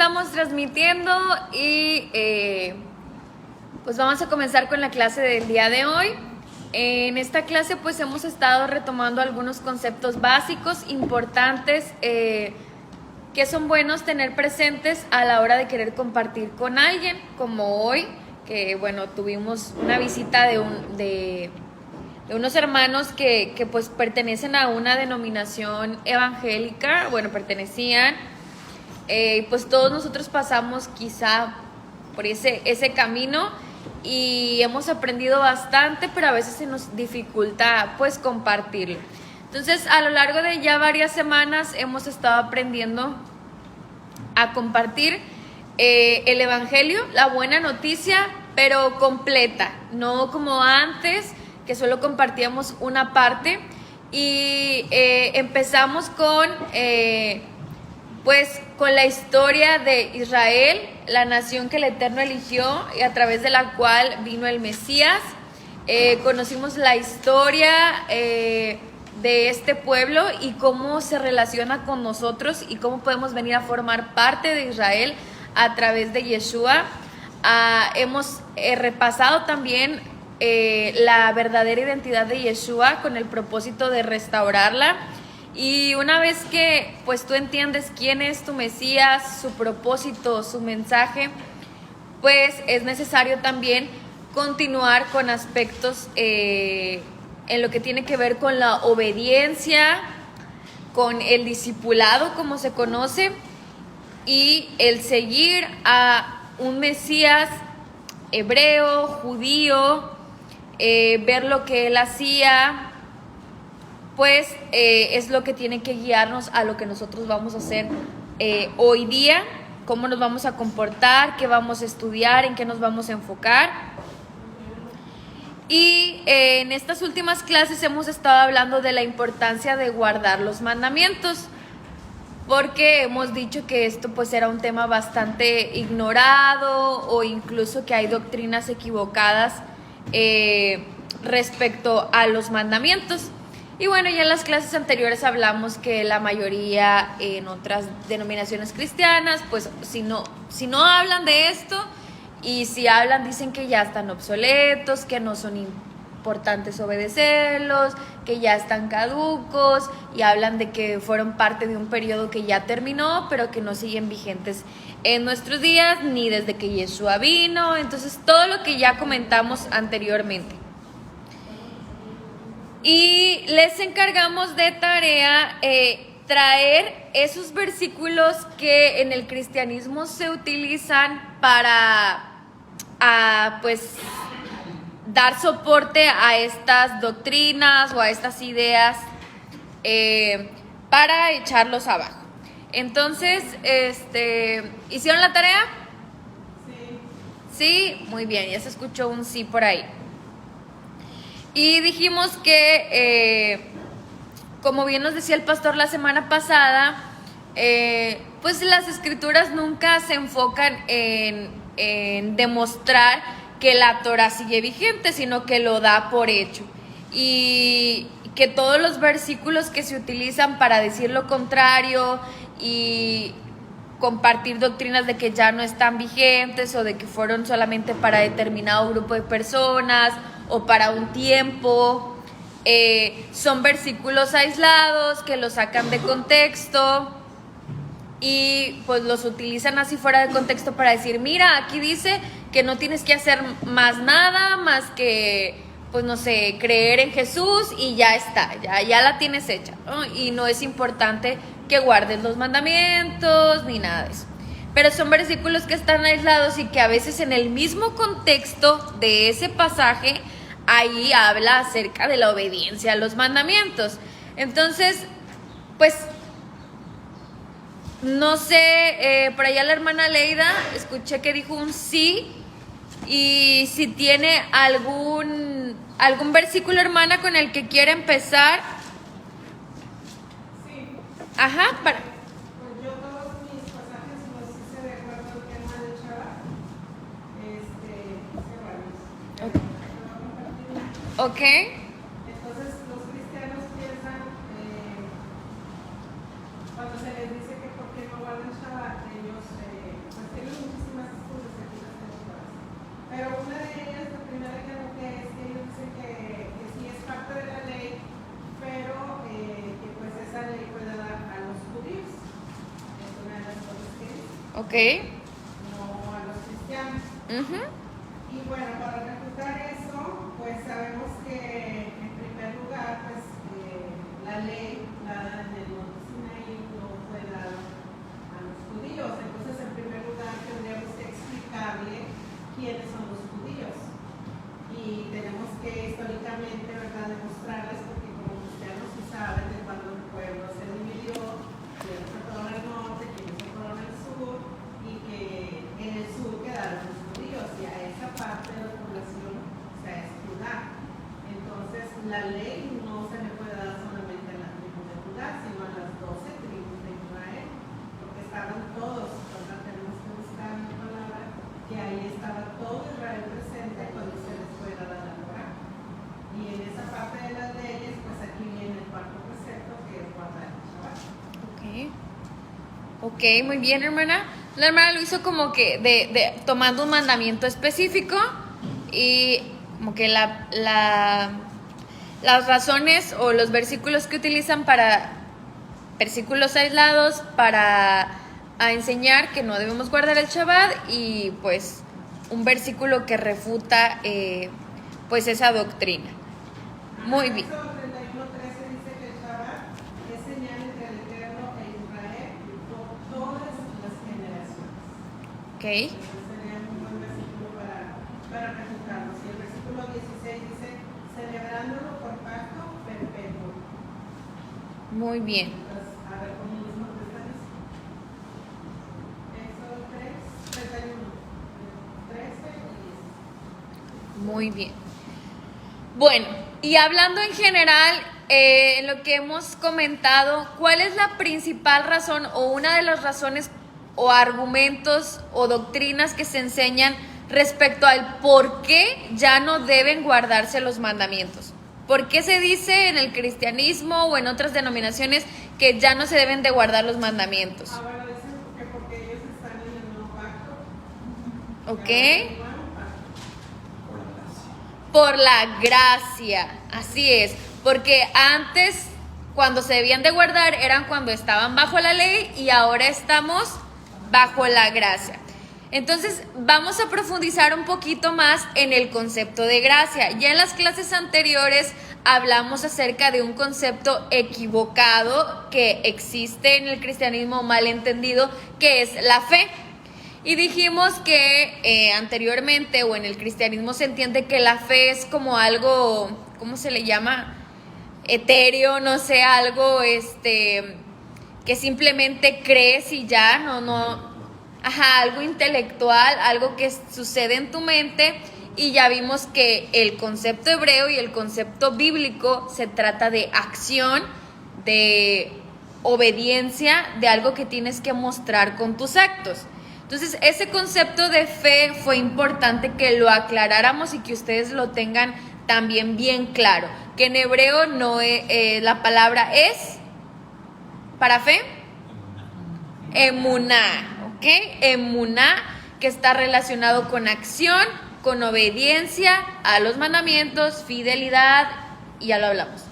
estamos transmitiendo y pues vamos a comenzar con la clase del día de hoy. En esta clase pues hemos estado retomando algunos conceptos básicos, importantes, que son buenos tener presentes a la hora de querer compartir con alguien, como hoy, que bueno, tuvimos una visita de unos hermanos que pues pertenecen a una denominación evangélica, bueno, pertenecían, pues todos nosotros pasamos quizá por ese camino y hemos aprendido bastante, pero a veces se nos dificulta pues compartirlo. Entonces, a lo largo de ya varias semanas hemos estado aprendiendo a compartir el evangelio, la buena noticia, pero completa, no como antes, que solo compartíamos una parte. Y empezamos con la historia de Israel, la nación que el Eterno eligió y a través de la cual vino el Mesías. Conocimos la historia de este pueblo y cómo se relaciona con nosotros y cómo podemos venir a formar parte de Israel a través de Yeshua. Hemos repasado también la verdadera identidad de Yeshua con el propósito de restaurarla. Y una vez que pues tú entiendes quién es tu Mesías, su propósito, su mensaje, pues es necesario también continuar con aspectos en lo que tiene que ver con la obediencia, con el discipulado como se conoce, y el seguir a un Mesías hebreo, judío, ver lo que él hacía, pues es lo que tiene que guiarnos a lo que nosotros vamos a hacer hoy día, cómo nos vamos a comportar, qué vamos a estudiar, en qué nos vamos a enfocar. Y en estas últimas clases hemos estado hablando de la importancia de guardar los mandamientos, porque hemos dicho que esto pues era un tema bastante ignorado o incluso que hay doctrinas equivocadas respecto a los mandamientos. Y bueno, ya en las clases anteriores hablamos que la mayoría en otras denominaciones cristianas, pues si no hablan de esto, y si hablan dicen que ya están obsoletos, que no son importantes obedecerlos, que ya están caducos, y hablan de que fueron parte de un periodo que ya terminó, pero que no siguen vigentes en nuestros días, ni desde que Yeshua vino. Entonces todo lo que ya comentamos anteriormente. Y les encargamos de tarea traer esos versículos que en el cristianismo se utilizan para pues dar soporte a estas doctrinas o a estas ideas, para echarlos abajo. Entonces, ¿hicieron la tarea? Sí. ¿Sí? Muy bien, ya se escuchó un sí por ahí. Y dijimos que, como bien nos decía el pastor la semana pasada, pues las escrituras nunca se enfocan en demostrar que la Torah sigue vigente, sino que lo da por hecho. Y que todos los versículos que se utilizan para decir lo contrario y compartir doctrinas de que ya no están vigentes o de que fueron solamente para determinado grupo de personas o para un tiempo, son versículos aislados que los sacan de contexto y pues los utilizan así fuera de contexto para decir, mira, aquí dice que no tienes que hacer más nada más que, pues no sé, creer en Jesús y ya está, ya la tienes hecha, ¿no? Y no es importante que guardes los mandamientos ni nada de eso. Pero son versículos que están aislados y que a veces en el mismo contexto de ese pasaje ahí habla acerca de la obediencia a los mandamientos. Entonces, pues no sé, por allá la hermana Leida escuché que dijo un sí, y si tiene algún versículo, hermana, con el que quiera empezar. Sí. Ajá, para. Pues yo todos mis pasajes los hice de acuerdo al tema de Chava. Hice varios. Ok. Entonces los cristianos piensan, cuando se les dice que por qué no guardan Shabbat, ellos Ok. no a los cristianos. Ujú. Y bueno, para refutar eso, pues sabemos que en primer lugar, pues la ley dada en el Monte Sinaí no fue dada a los judíos. Entonces, en primer lugar, tendríamos que explicarle quiénes son los judíos. Y tenemos que históricamente, ¿verdad?, demostrarles, porque como cristianos sí saben de cuando el pueblo se dividió, quiénes se fueron al norte, quiénes se fueron al sur, y que en el sur quedaron los judíos, y a esa parte de la población se ha excluido. Entonces, la ley no se le puede dar solamente a la tribu de Judá, sino a las 12 tribus de Israel, porque estaban todos, ¿verdad? Tenemos que buscar en la palabra, que ahí estaba todo Israel presente cuando se les fue dada la Torá. Y en esa parte de las leyes, pues aquí viene el cuarto precepto, que es guardar el Shabbat. Ok. Ok, muy bien, hermana. La hermana lo hizo como que tomando un mandamiento específico y como que las razones o los versículos que utilizan para versículos aislados para enseñar que no debemos guardar el Shabbat y pues un versículo que refuta pues esa doctrina. Muy bien. Éxodo 31:13 dice que el Shabbat es señal entre el Eterno e Israel por todas las generaciones. Ok. Entonces sería un buen versículo para refutarnos. Y el versículo 16 dice, celebrándolo por pacto perpetuo. Muy bien. Entonces, a ver cómo nos contestan eso. Éxodo 31, 13 y 10. Muy bien. Bueno, y hablando en general, en lo que hemos comentado, ¿cuál es la principal razón o una de las razones o argumentos o doctrinas que se enseñan respecto al por qué ya no deben guardarse los mandamientos? ¿Por qué se dice en el cristianismo o en otras denominaciones que ya no se deben de guardar los mandamientos? Ahora dicen que porque ellos están en el nuevo pacto. ¿Ok? El nuevo pacto. Por la gracia, así es, porque antes cuando se debían de guardar eran cuando estaban bajo la ley y ahora estamos bajo la gracia. Entonces vamos a profundizar un poquito más en el concepto de gracia. Ya en las clases anteriores hablamos acerca de un concepto equivocado que existe en el cristianismo mal entendido, que es la fe. Y dijimos que anteriormente o en el cristianismo se entiende que la fe es como algo, ¿cómo se le llama? Etéreo, no sé, algo que simplemente crees y ya, algo intelectual, algo que sucede en tu mente. Y ya vimos que el concepto hebreo y el concepto bíblico se trata de acción, de obediencia, de algo que tienes que mostrar con tus actos. Entonces, ese concepto de fe fue importante que lo aclaráramos y que ustedes lo tengan también bien claro. Que en hebreo la palabra es, para fe, emuná, ¿ok? Emuná, que está relacionado con acción, con obediencia a los mandamientos, fidelidad, y ya lo hablamos.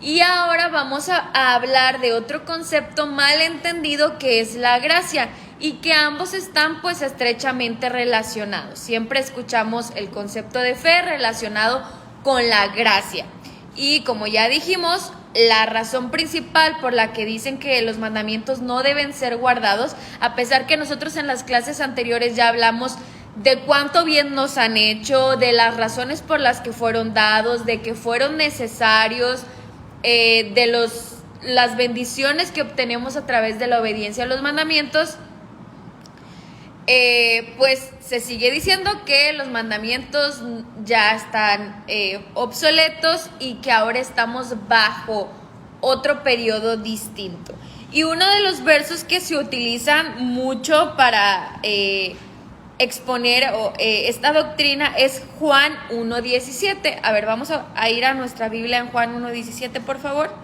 Y ahora vamos a hablar de otro concepto mal entendido que es la gracia y que ambos están pues estrechamente relacionados. Siempre escuchamos el concepto de fe relacionado con la gracia. Y como ya dijimos, la razón principal por la que dicen que los mandamientos no deben ser guardados, a pesar que nosotros en las clases anteriores ya hablamos de cuánto bien nos han hecho, de las razones por las que fueron dados, de que fueron necesarios, de las bendiciones que obtenemos a través de la obediencia a los mandamientos, pues se sigue diciendo que los mandamientos ya están obsoletos y que ahora estamos bajo otro periodo distinto. Y uno de los versos que se utilizan mucho para exponer esta doctrina es Juan 1:17. A ver, vamos a ir a nuestra Biblia en Juan 1:17, por favor.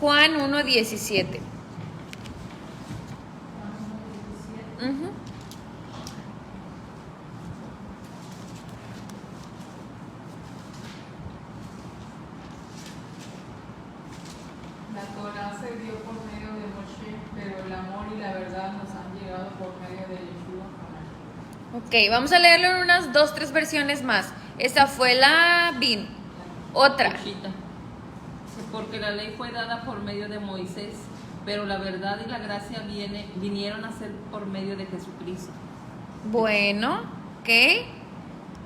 Juan 1:17. Uh-huh. La Torá se dio por medio de Moshe, pero por medio de Yeshua. Ok, vamos a leerlo en unas 2-3 versiones más. Esa fue la BIN. Otra. Conchita. Porque la ley fue dada por medio de Moisés, pero la verdad y la gracia vinieron a ser por medio de Jesucristo. Bueno, ok.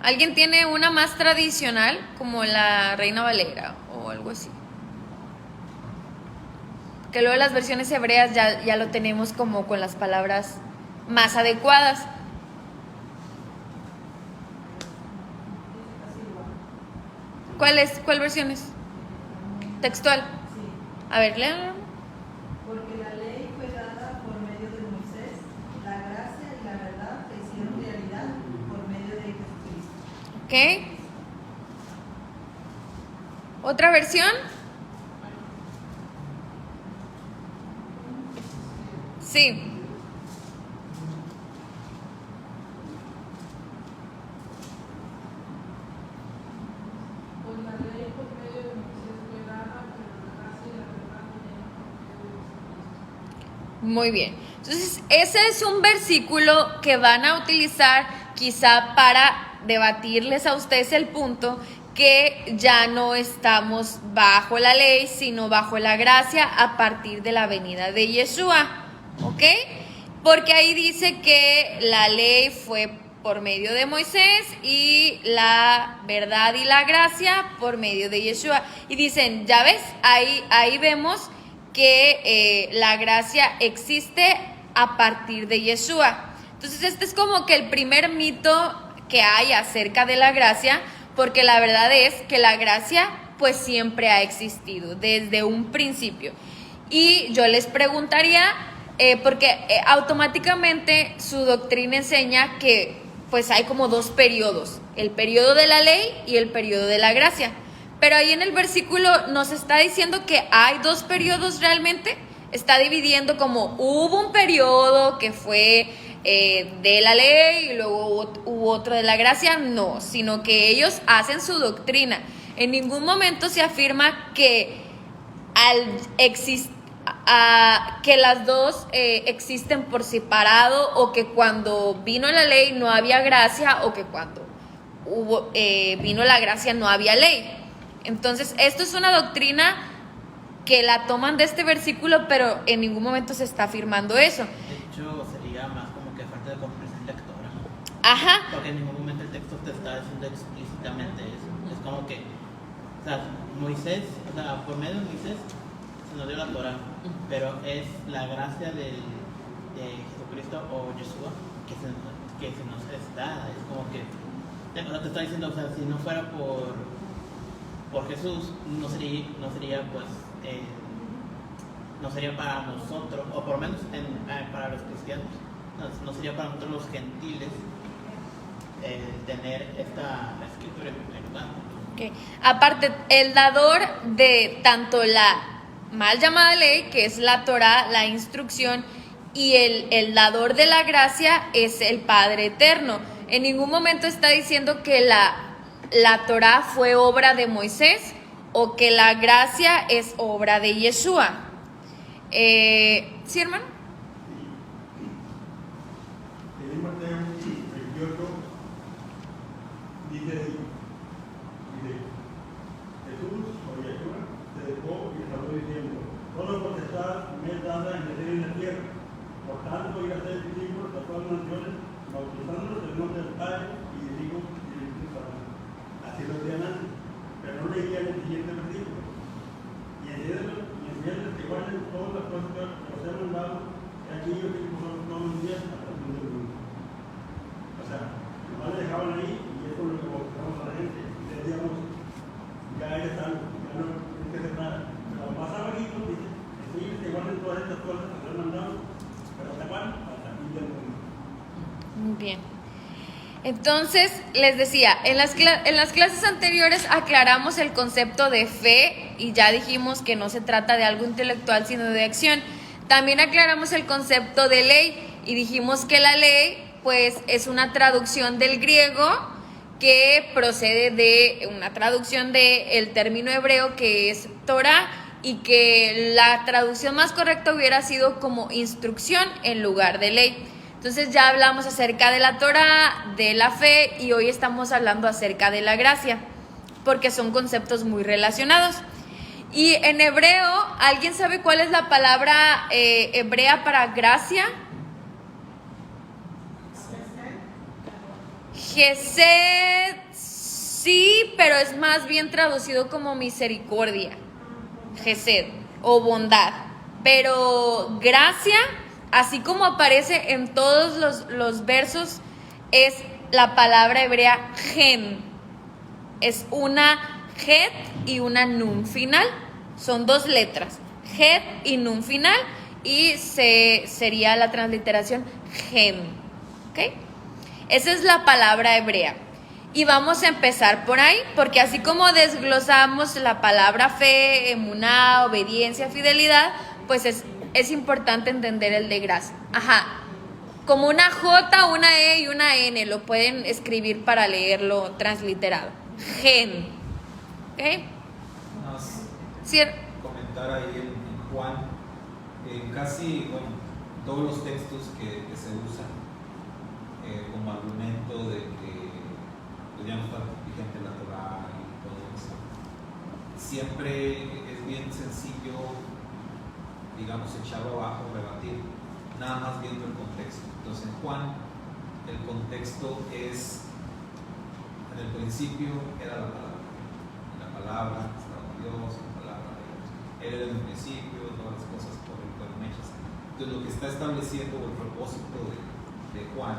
¿Alguien tiene una más tradicional, como la Reina Valera o algo así? Que luego las versiones hebreas ya lo tenemos como con las palabras más adecuadas. ¿Cuál versión es? Textual. Sí. A ver, léanlo. Porque la ley fue dada por medio de Moisés, la gracia y la verdad se hicieron realidad por medio de Jesucristo. Ok. ¿Otra versión? Sí. Pues la ley por medio de Moisés fue dada, pero la gracia y la verdad vinieron por medio de Jesucristo. Muy bien. Entonces, ese es un versículo que van a utilizar quizá para debatirles a ustedes el punto que ya no estamos bajo la ley, sino bajo la gracia a partir de la venida de Yeshua. ¿Ok? Porque ahí dice que la ley fue por medio de Moisés y la verdad y la gracia por medio de Yeshua. Y dicen, ya ves, ahí vemos que la gracia existe a partir de Yeshua. Entonces este es como que el primer mito que hay acerca de la gracia, porque la verdad es que la gracia pues siempre ha existido desde un principio. Y yo les preguntaría, porque automáticamente su doctrina enseña que pues hay como dos periodos, el periodo de la ley y el periodo de la gracia. Pero ahí en el versículo nos está diciendo que hay dos periodos realmente. Está dividiendo como hubo un periodo que fue de la ley y luego hubo otro de la gracia. No, sino que ellos hacen su doctrina. En ningún momento se afirma que que las dos existen por separado, o que cuando vino la ley no había gracia, o que cuando vino la gracia no había ley. Entonces, esto es una doctrina que la toman de este versículo, pero en ningún momento se está afirmando eso. De hecho, sería más como que falta de comprensión lectora. Ajá. Porque en ningún momento el texto te está diciendo explícitamente eso. Es como que, o sea, Moisés, o sea, por medio de Moisés se nos dio la Torah, pero es la gracia de Jesucristo o Yeshua que se nos es dada. Es como que, o sea, te está diciendo, o sea, si no fuera por Jesús, no sería pues, no sería para nosotros, o por lo menos para los cristianos, no sería para nosotros los gentiles tener esta escritura en primer lugar. Okay. Aparte, el dador de tanto la mal llamada ley, que es la Torah, la instrucción, y el dador de la gracia es el Padre Eterno. En ningún momento está diciendo que la Torah fue obra de Moisés o que la gracia es obra de Yeshua. ¿Sí, hermano? En Mateo 28 dice, Jesús o Yeshua se dejó y les habló diciendo, toda potestad me es dada en el cielo y en la tierra. Por tanto, ir a ser discípulos a todas las naciones, bautizándolos en el nombre del Padre y del Hijo y del Espíritu Santo. Así lo decían antes, pero no leían el siguiente versículo. Y enseñarles que guarden todas las cosas que os he mandado, y aquí yo estoy con vosotros todos los días hasta el fin del mundo. O sea, nomás le dejaban ahí y eso es lo que bautizamos a la gente. Y le decíamos, ya eres salvo, ya no tienes que hacer nada. Pero más abajito dice, enseñarles que guarden todas estas cosas que os he mandado, pero se van hasta el fin del mundo. Muy bien. Entonces, les decía, en las clases anteriores aclaramos el concepto de fe y ya dijimos que no se trata de algo intelectual, sino de acción. También aclaramos el concepto de ley y dijimos que la ley, pues, es una traducción del griego que procede de una traducción del término hebreo que es Torah, y que la traducción más correcta hubiera sido como instrucción en lugar de ley. Entonces ya hablamos acerca de la Torá, de la fe, y hoy estamos hablando acerca de la gracia, porque son conceptos muy relacionados. Y en hebreo, ¿alguien sabe cuál es la palabra hebrea para gracia? Gesed, sí, pero es más bien traducido como misericordia. Gesed o bondad. Pero gracia, así como aparece en todos los versos, es la palabra hebrea gen. Es una Het y una nun final. Son dos letras, Het y nun final, y sería la transliteración gen. ¿Ok? Esa es la palabra hebrea. Y vamos a empezar por ahí, porque así como desglosamos la palabra fe, emuná, obediencia, fidelidad, pues es importante entender el de gracia. Ajá. Como una J, una E y una N, lo pueden escribir para leerlo transliterado. Gen. ¿Ok? Más Sí. comentar ahí en Juan, casi, bueno, todos los textos que se usan como argumento de que pues, ya no está vigente la Torah y todo eso, siempre es bien sencillo, digamos, echarlo abajo, rebatir, nada más viendo el contexto. Entonces en Juan, el contexto es, en el principio era la palabra. Palabra, estaba Dios, la palabra de Dios. Él era en el principio, todas las cosas por él fueron hechas. Entonces lo que está estableciendo, el propósito de Juan,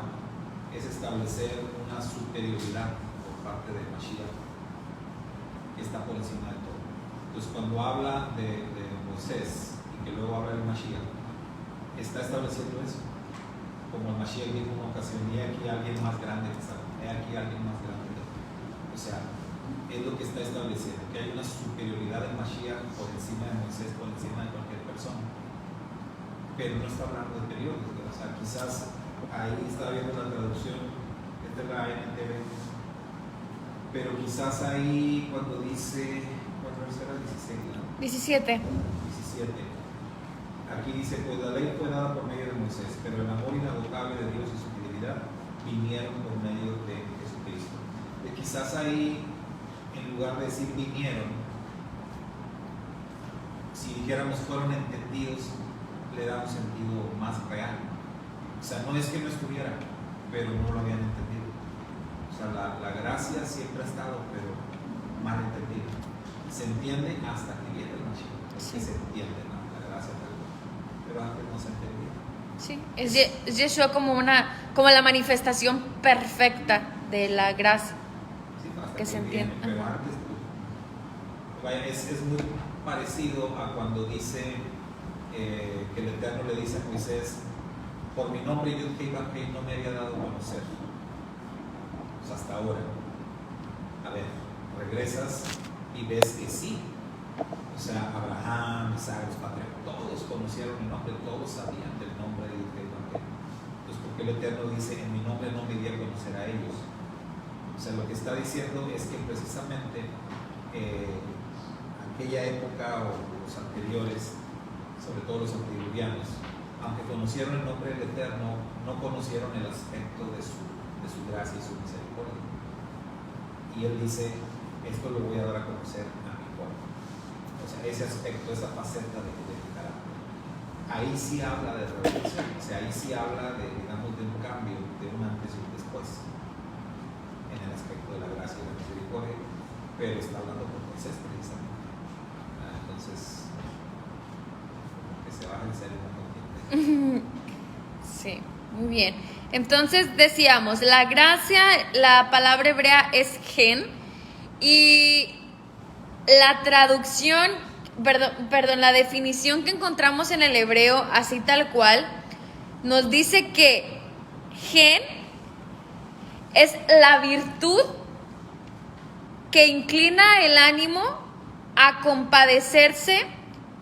es establecer una superioridad por parte de Mashiach, que está por encima de todo. Entonces cuando habla de Moisés y que luego habla de Mashiach, está estableciendo eso. Como el Mashiach dijo en una ocasión, he aquí alguien más grande que Saúl, he aquí alguien más grande que tú. O sea, es lo que está estableciendo, que hay una superioridad de Mashiach por encima de Moisés, por encima de cualquier persona. Pero no está hablando de periodos, o sea, quizás ahí está viendo la traducción, esta es la NTV, pero quizás ahí cuando dice, ¿cuánto era? 17. 17. Aquí dice, pues la ley fue dada por medio de Moisés, pero el amor inagotable de Dios y su fidelidad vinieron por medio de Jesucristo. Y quizás ahí, en lugar de decir vinieron, si dijéramos fueron entendidos, le da un sentido más real. O sea, no es que no estuviera, pero no lo habían entendido. O sea, la gracia siempre ha estado, pero mal entendida. Se entiende hasta que viene el Mashiach, sí. Se entiende, ¿no? La gracia tal vez, pero antes no se entendía. Sí, es Yeshua como la manifestación perfecta de la gracia. Que se entiende. Pero antes, vaya, es muy parecido a cuando dice que el Eterno le dice a Moisés, por mi nombre Yud Hei Vav Hei no me había dado a conocer. Pues hasta ahora. A ver, regresas y ves que sí. O sea, Abraham, Isaac, los patriarcas, todos conocieron mi nombre, todos sabían del nombre de Yud Hei Vav Hei. Entonces, porque el Eterno dice, en mi nombre no me di a conocer a ellos. O sea, lo que está diciendo es que precisamente aquella época o los anteriores, sobre todo los antediluvianos, aunque conocieron el nombre del Eterno, no conocieron el aspecto de su gracia y su misericordia. Y él dice, esto lo voy a dar a conocer a mi pueblo. O sea, ese aspecto, esa faceta de carácter. Ahí sí habla de redención, o sea, ahí sí habla de, digamos, de un cambio, de un antes y un después, en el aspecto de la gracia y la misericordia, pero está hablando con Moisés precisamente. Entonces, como que se baja el cerebro un poquito. Sí, muy bien. Entonces decíamos, la gracia, la palabra hebrea es gen, y la traducción, perdón, la definición que encontramos en el hebreo, así tal cual, nos dice que gen es la virtud que inclina el ánimo a compadecerse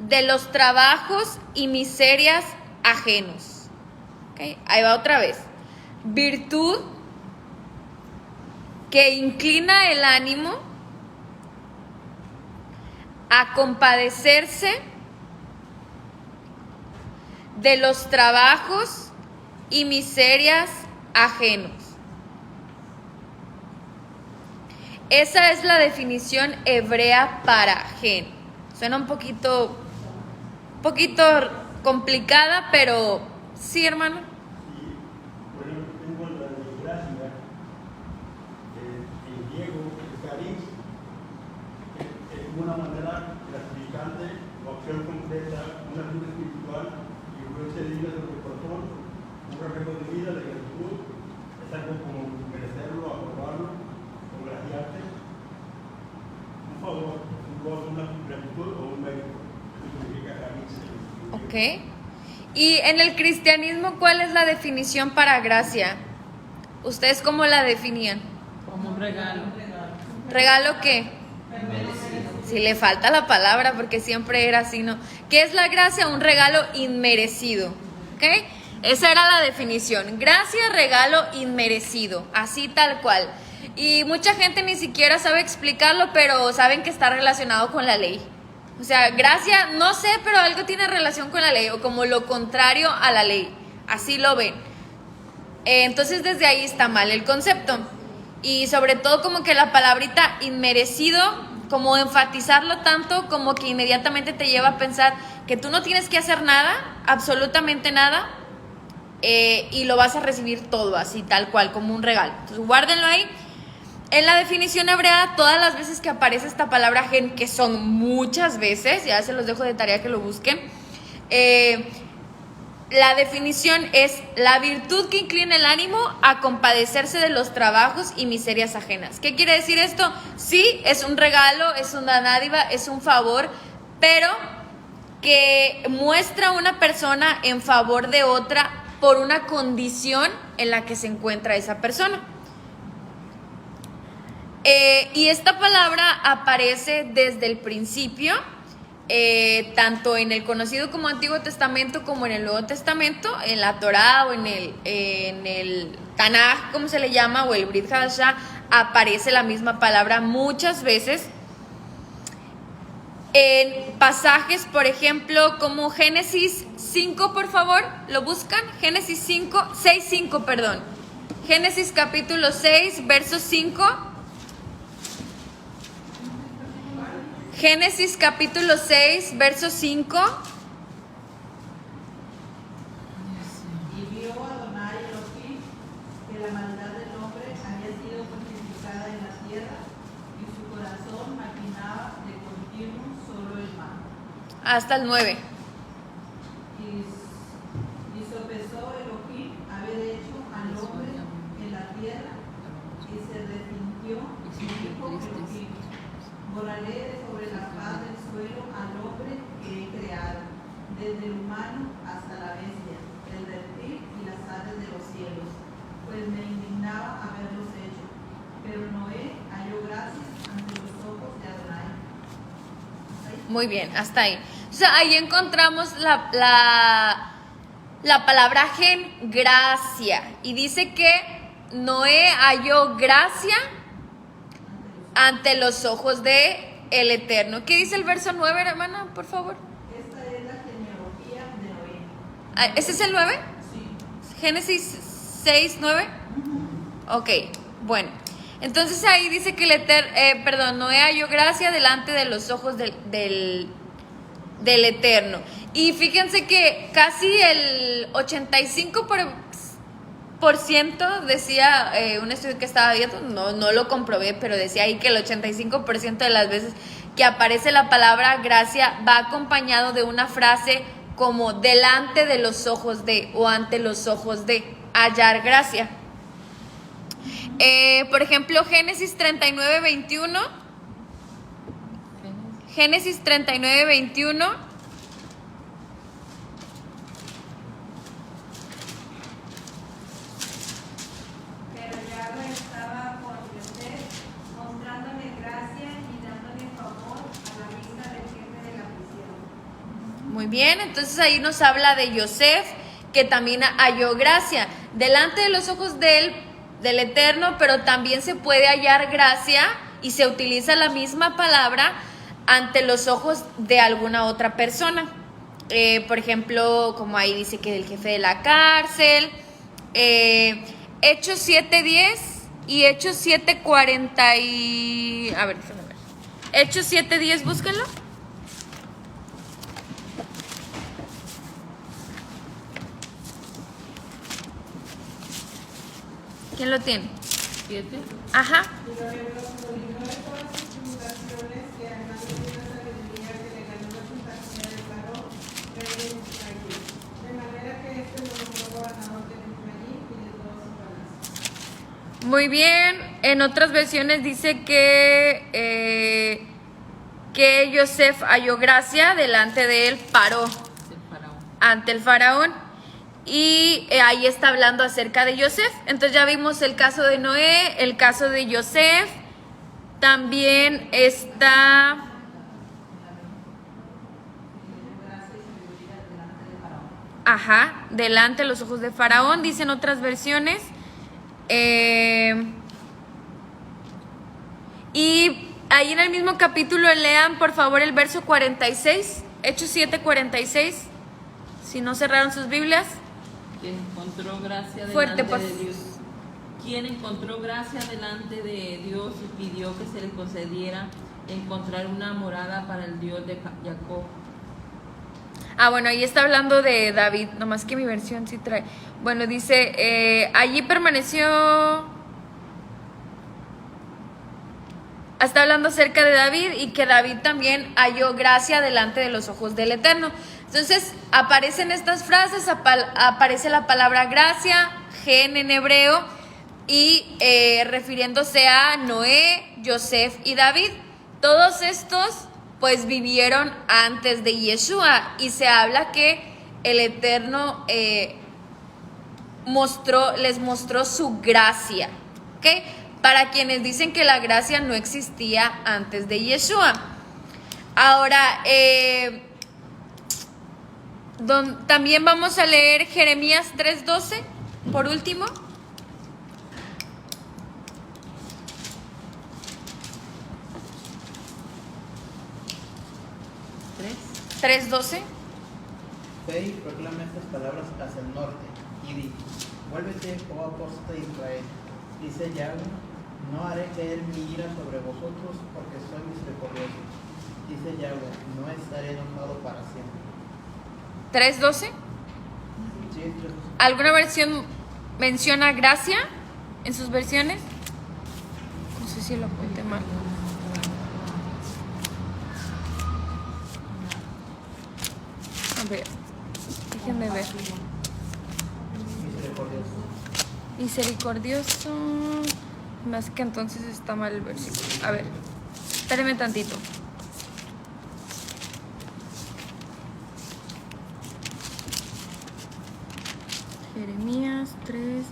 de los trabajos y miserias ajenos. ¿Okay? Ahí va otra vez. Virtud que inclina el ánimo a compadecerse de los trabajos y miserias ajenos. Esa es la definición hebrea para gen. Suena un poquito complicada, pero sí, hermano. Y, por ejemplo, tengo la desgracia, en griego, el cariz, es una manera gratificante o acción completa, una vida espiritual, influencia divina sobre el corazón, un reflejo de vida, de gratitud, es algo como merecerlo, aprobarlo, congraciarte, un favor, un gozo, una gratitud o un mérito. Eso significa cariz. Ok. Y en el cristianismo, ¿cuál es la definición para gracia? ¿Ustedes cómo la definían? Como un regalo. ¿Regalo qué? Si le falta la palabra, porque siempre era así, ¿no? ¿Qué es la gracia? Un regalo inmerecido. ¿Ok? Esa era la definición. Gracia, regalo inmerecido. Así tal cual. Y mucha gente ni siquiera sabe explicarlo, pero saben que está relacionado con la ley. O sea, gracia, no sé, pero algo tiene relación con la ley, o como lo contrario a la ley. Así lo ven. Entonces desde ahí está mal el concepto. Y sobre todo como que la palabrita inmerecido, como enfatizarlo tanto, como que inmediatamente te lleva a pensar que tú no tienes que hacer nada, absolutamente nada, y lo vas a recibir todo así, tal cual, como un regalo. Entonces guárdenlo ahí. En la definición hebrea, todas las veces que aparece esta palabra gen, que son muchas veces, ya se los dejo de tarea que lo busquen, la definición es la virtud que inclina el ánimo a compadecerse de los trabajos y miserias ajenas. ¿Qué quiere decir esto? Sí, es un regalo, es una dádiva, es un favor, pero que muestra una persona en favor de otra por una condición en la que se encuentra esa persona. Y esta palabra aparece desde el principio, tanto en el conocido como Antiguo Testamento como en el Nuevo Testamento, en la Torá o en el Tanaj, como se le llama, o el Brit Hadashah, aparece la misma palabra muchas veces. En pasajes, por ejemplo, como Génesis 5, por favor, ¿lo buscan? Génesis 6:5, perdón. Génesis capítulo 6, verso 5. Génesis capítulo 6, verso 5. Y vio Adonai Elohim que la maldad del hombre había sido multiplicada en la tierra y su corazón maquinaba de continuo solo el mal. Hasta el 9. Y sopesó Elohim haber hecho al hombre en la tierra y se arrepintió y dijo Elohim: borraré sobre la faz del suelo al hombre que he creado, desde el humano hasta la bestia, el reptil y las aves de los cielos, pues me indignaba haberlos hecho. Pero Noé halló gracia ante los ojos de Adonai. Muy bien, hasta ahí. O sea, ahí encontramos la palabra gen, gracia. Y dice que Noé halló gracia ante los ojos de el Eterno. ¿Qué dice el verso 9, hermana, por favor? Esta es la genealogía de Noé. Ah, ¿ese es el 9? Sí. Génesis 6, 9. Ok, bueno. Entonces ahí dice que Noé halló gracia delante de los ojos del Eterno. Y fíjense que casi el 85% decía, un estudio que estaba viendo, no lo comprobé, pero decía ahí que el 85% de las veces que aparece la palabra gracia va acompañado de una frase como delante de los ojos de, o ante los ojos de, hallar gracia. Por ejemplo, Génesis 39, 21. Génesis 39, 21. Pero Yahweh estaba con Yosef, mostrándole gracia y dándole favor a la vista del jefe de la prisión. Muy bien, entonces ahí nos habla de Yosef, que también halló gracia delante de los ojos del Eterno, pero también se puede hallar gracia y se utiliza la misma palabra ante los ojos de alguna otra persona. Por ejemplo, como ahí dice que del jefe de la cárcel, Hechos 7:10 y Hechos 7:40 y... A ver, déjame ver. Hechos 7:10, búsquenlo. ¿Quién lo tiene? 7. Ajá. Y lo libró de todas sus tribulaciones, y además de una sabiduría que le ganó la simpatía de Faraón, rey de Israel. De manera que este lo nombró gobernador de Efraín y de todos sus palacios. Muy bien. En otras versiones dice que Yosef halló gracia delante de él, paró ante el faraón. Y ahí está hablando acerca de Yosef. Entonces ya vimos el caso de Noé, el caso de Yosef. También está... Ajá, delante de los ojos de Faraón, dicen otras versiones. Y ahí en el mismo capítulo lean por favor el verso 46, Hechos 7:46, si no cerraron sus Biblias. Quien encontró gracia Fuerte, delante pues. de Dios. Quien encontró gracia delante de Dios y pidió que se le concediera encontrar una morada para el Dios de Jacob. Ah, bueno, ahí está hablando de David, nomás que mi versión sí trae. Bueno, dice, allí permaneció... Está hablando acerca de David y que David también halló gracia delante de los ojos del Eterno. Entonces, aparecen estas frases, aparece la palabra gracia, gen en hebreo, y refiriéndose a Noé, Yosef y David. Todos estos pues vivieron antes de Yeshua, y se habla que el Eterno les mostró su gracia, ¿ok? Para quienes dicen que la gracia no existía antes de Yeshua. Ahora, también vamos a leer Jeremías 3:12, por último. ¿3? 3:12. Ve y proclama estas palabras hacia el norte, y di: vuélvete, oh apóstata de Israel, dice Yahweh, no haré caer mi ira sobre vosotros, porque soy misericordioso. Dice Yahweh, no estaré enojado para siempre. 3:12. Sí, 3:12. ¿Alguna versión menciona gracia en sus versiones? No sé si lo apunté mal. A ver, déjenme ver. Misericordioso. Misericordioso. Más que entonces está mal el versículo. A ver, espérenme tantito. Jeremías 3:12.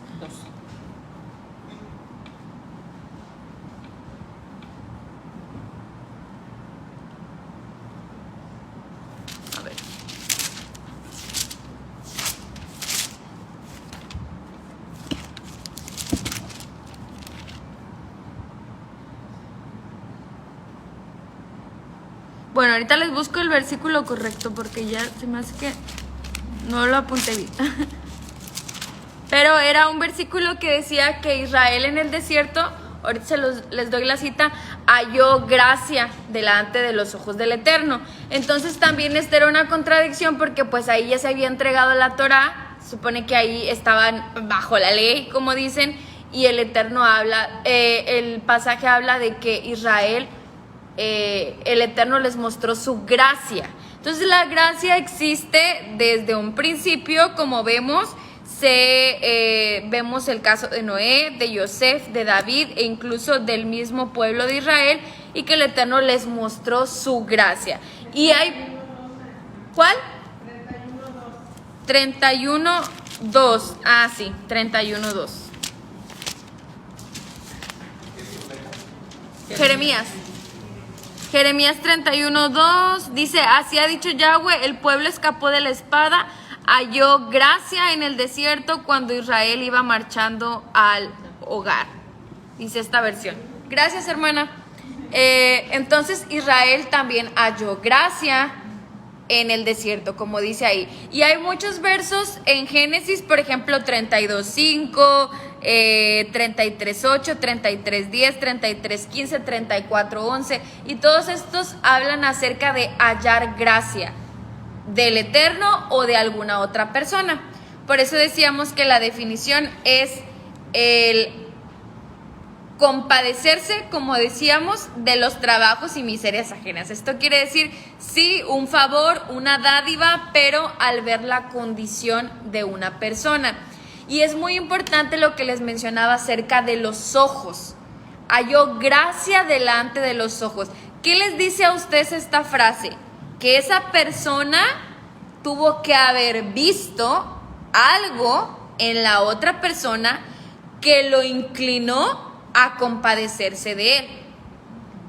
A ver. Bueno, ahorita les busco el versículo correcto porque ya se me hace que no lo apunté bien. Pero era un versículo que decía que Israel en el desierto, ahorita les doy la cita, halló gracia delante de los ojos del Eterno. Entonces también esta era una contradicción porque pues ahí ya se había entregado la Torá, supone que ahí estaban bajo la ley, como dicen, y el Eterno habla, el pasaje habla de que Israel, el Eterno les mostró su gracia. Entonces la gracia existe desde un principio, como vemos. Vemos el caso de Noé, de Yosef, de David e incluso del mismo pueblo de Israel, y que el Eterno les mostró su gracia. Y hay... ¿Cuál? 31:2. Ah, sí, 31:2. Jeremías 31:2 dice: así ha dicho Yahweh, el pueblo escapó de la espada, halló gracia en el desierto cuando Israel iba marchando al hogar. Dice esta versión. Gracias, hermana. Entonces Israel también halló gracia en el desierto, como dice ahí. Y hay muchos versos en Génesis, por ejemplo, 32:5, 33:8, 33:10, 33:15, 34:11, y todos estos hablan acerca de hallar gracia del Eterno o de alguna otra persona. Por eso decíamos que la definición es el compadecerse, como decíamos, de los trabajos y miserias ajenas. Esto quiere decir, sí, un favor, una dádiva, pero al ver la condición de una persona. Y es muy importante lo que les mencionaba acerca de los ojos. Halló gracia delante de los ojos. ¿Qué les dice a ustedes esta frase? Que esa persona tuvo que haber visto algo en la otra persona que lo inclinó a compadecerse de él.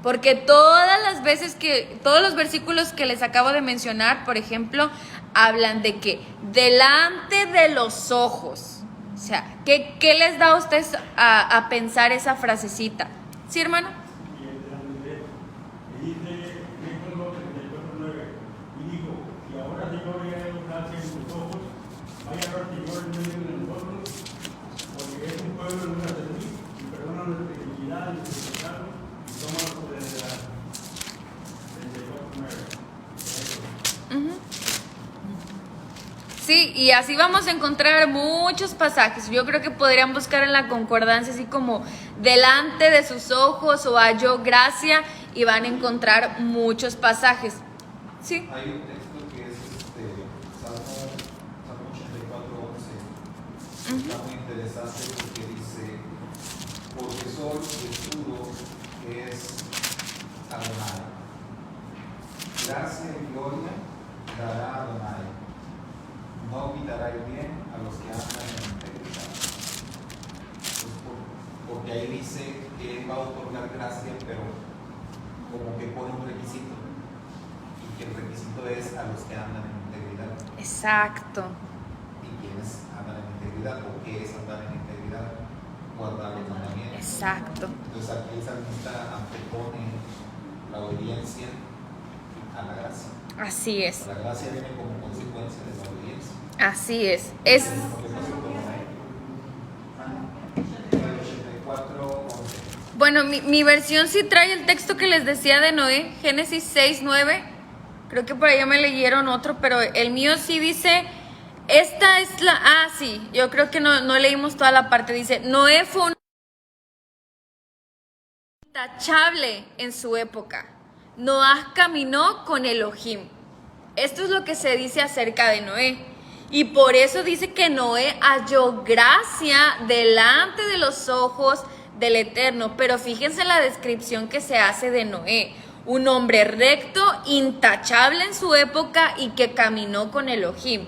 Porque todas las veces todos los versículos que les acabo de mencionar, por ejemplo, hablan de que delante de los ojos. O sea, ¿qué les da a ustedes a pensar esa frasecita? ¿Sí, hermano? Y dice, Éxodo 34:9, y dijo, y ahora Señor, ya he gracia en tus ojos, vaya ahora Señor en medio de nosotros, porque es un pueblo en una de ti, y perdona nuestra iniquidad y nuestros pecados, y tómanos por heredad. 34:9. Sí, y así vamos a encontrar muchos pasajes. Yo creo que podrían buscar en la concordancia así como delante de sus ojos o halló gracia, y van a encontrar muchos pasajes. Sí. Hay un texto que es Salmo 84:11. Está muy interesante porque dice, porque sol y escudo es Adonai. Gracia y gloria dará Adonai. No quitará el bien a los que andan en integridad. Porque ahí dice que Él va a otorgar gracia, pero como que pone un requisito. Y que el requisito es a los que andan en integridad. Exacto. ¿Y quiénes andan en integridad? ¿O qué es andar en integridad? Guardar los mandamientos. Exacto. Entonces aquí el salmista antepone la obediencia a la gracia. Así es. La gracia viene como consecuencia de la obediencia. Así es. Lo que pasó con Noé. 84:11. Bueno, mi versión sí trae el texto que les decía de Noé, Génesis 6:9. Creo que por allá me leyeron otro, pero el mío sí dice, esta es la... Ah, sí, yo creo que no leímos toda la parte. Dice, Noé fue un intachable en su época. Noah caminó con Elohim. Esto es lo que se dice acerca de Noé. Y por eso dice que Noé halló gracia delante de los ojos del Eterno. Pero fíjense la descripción que se hace de Noé. Un hombre recto, intachable en su época y que caminó con Elohim.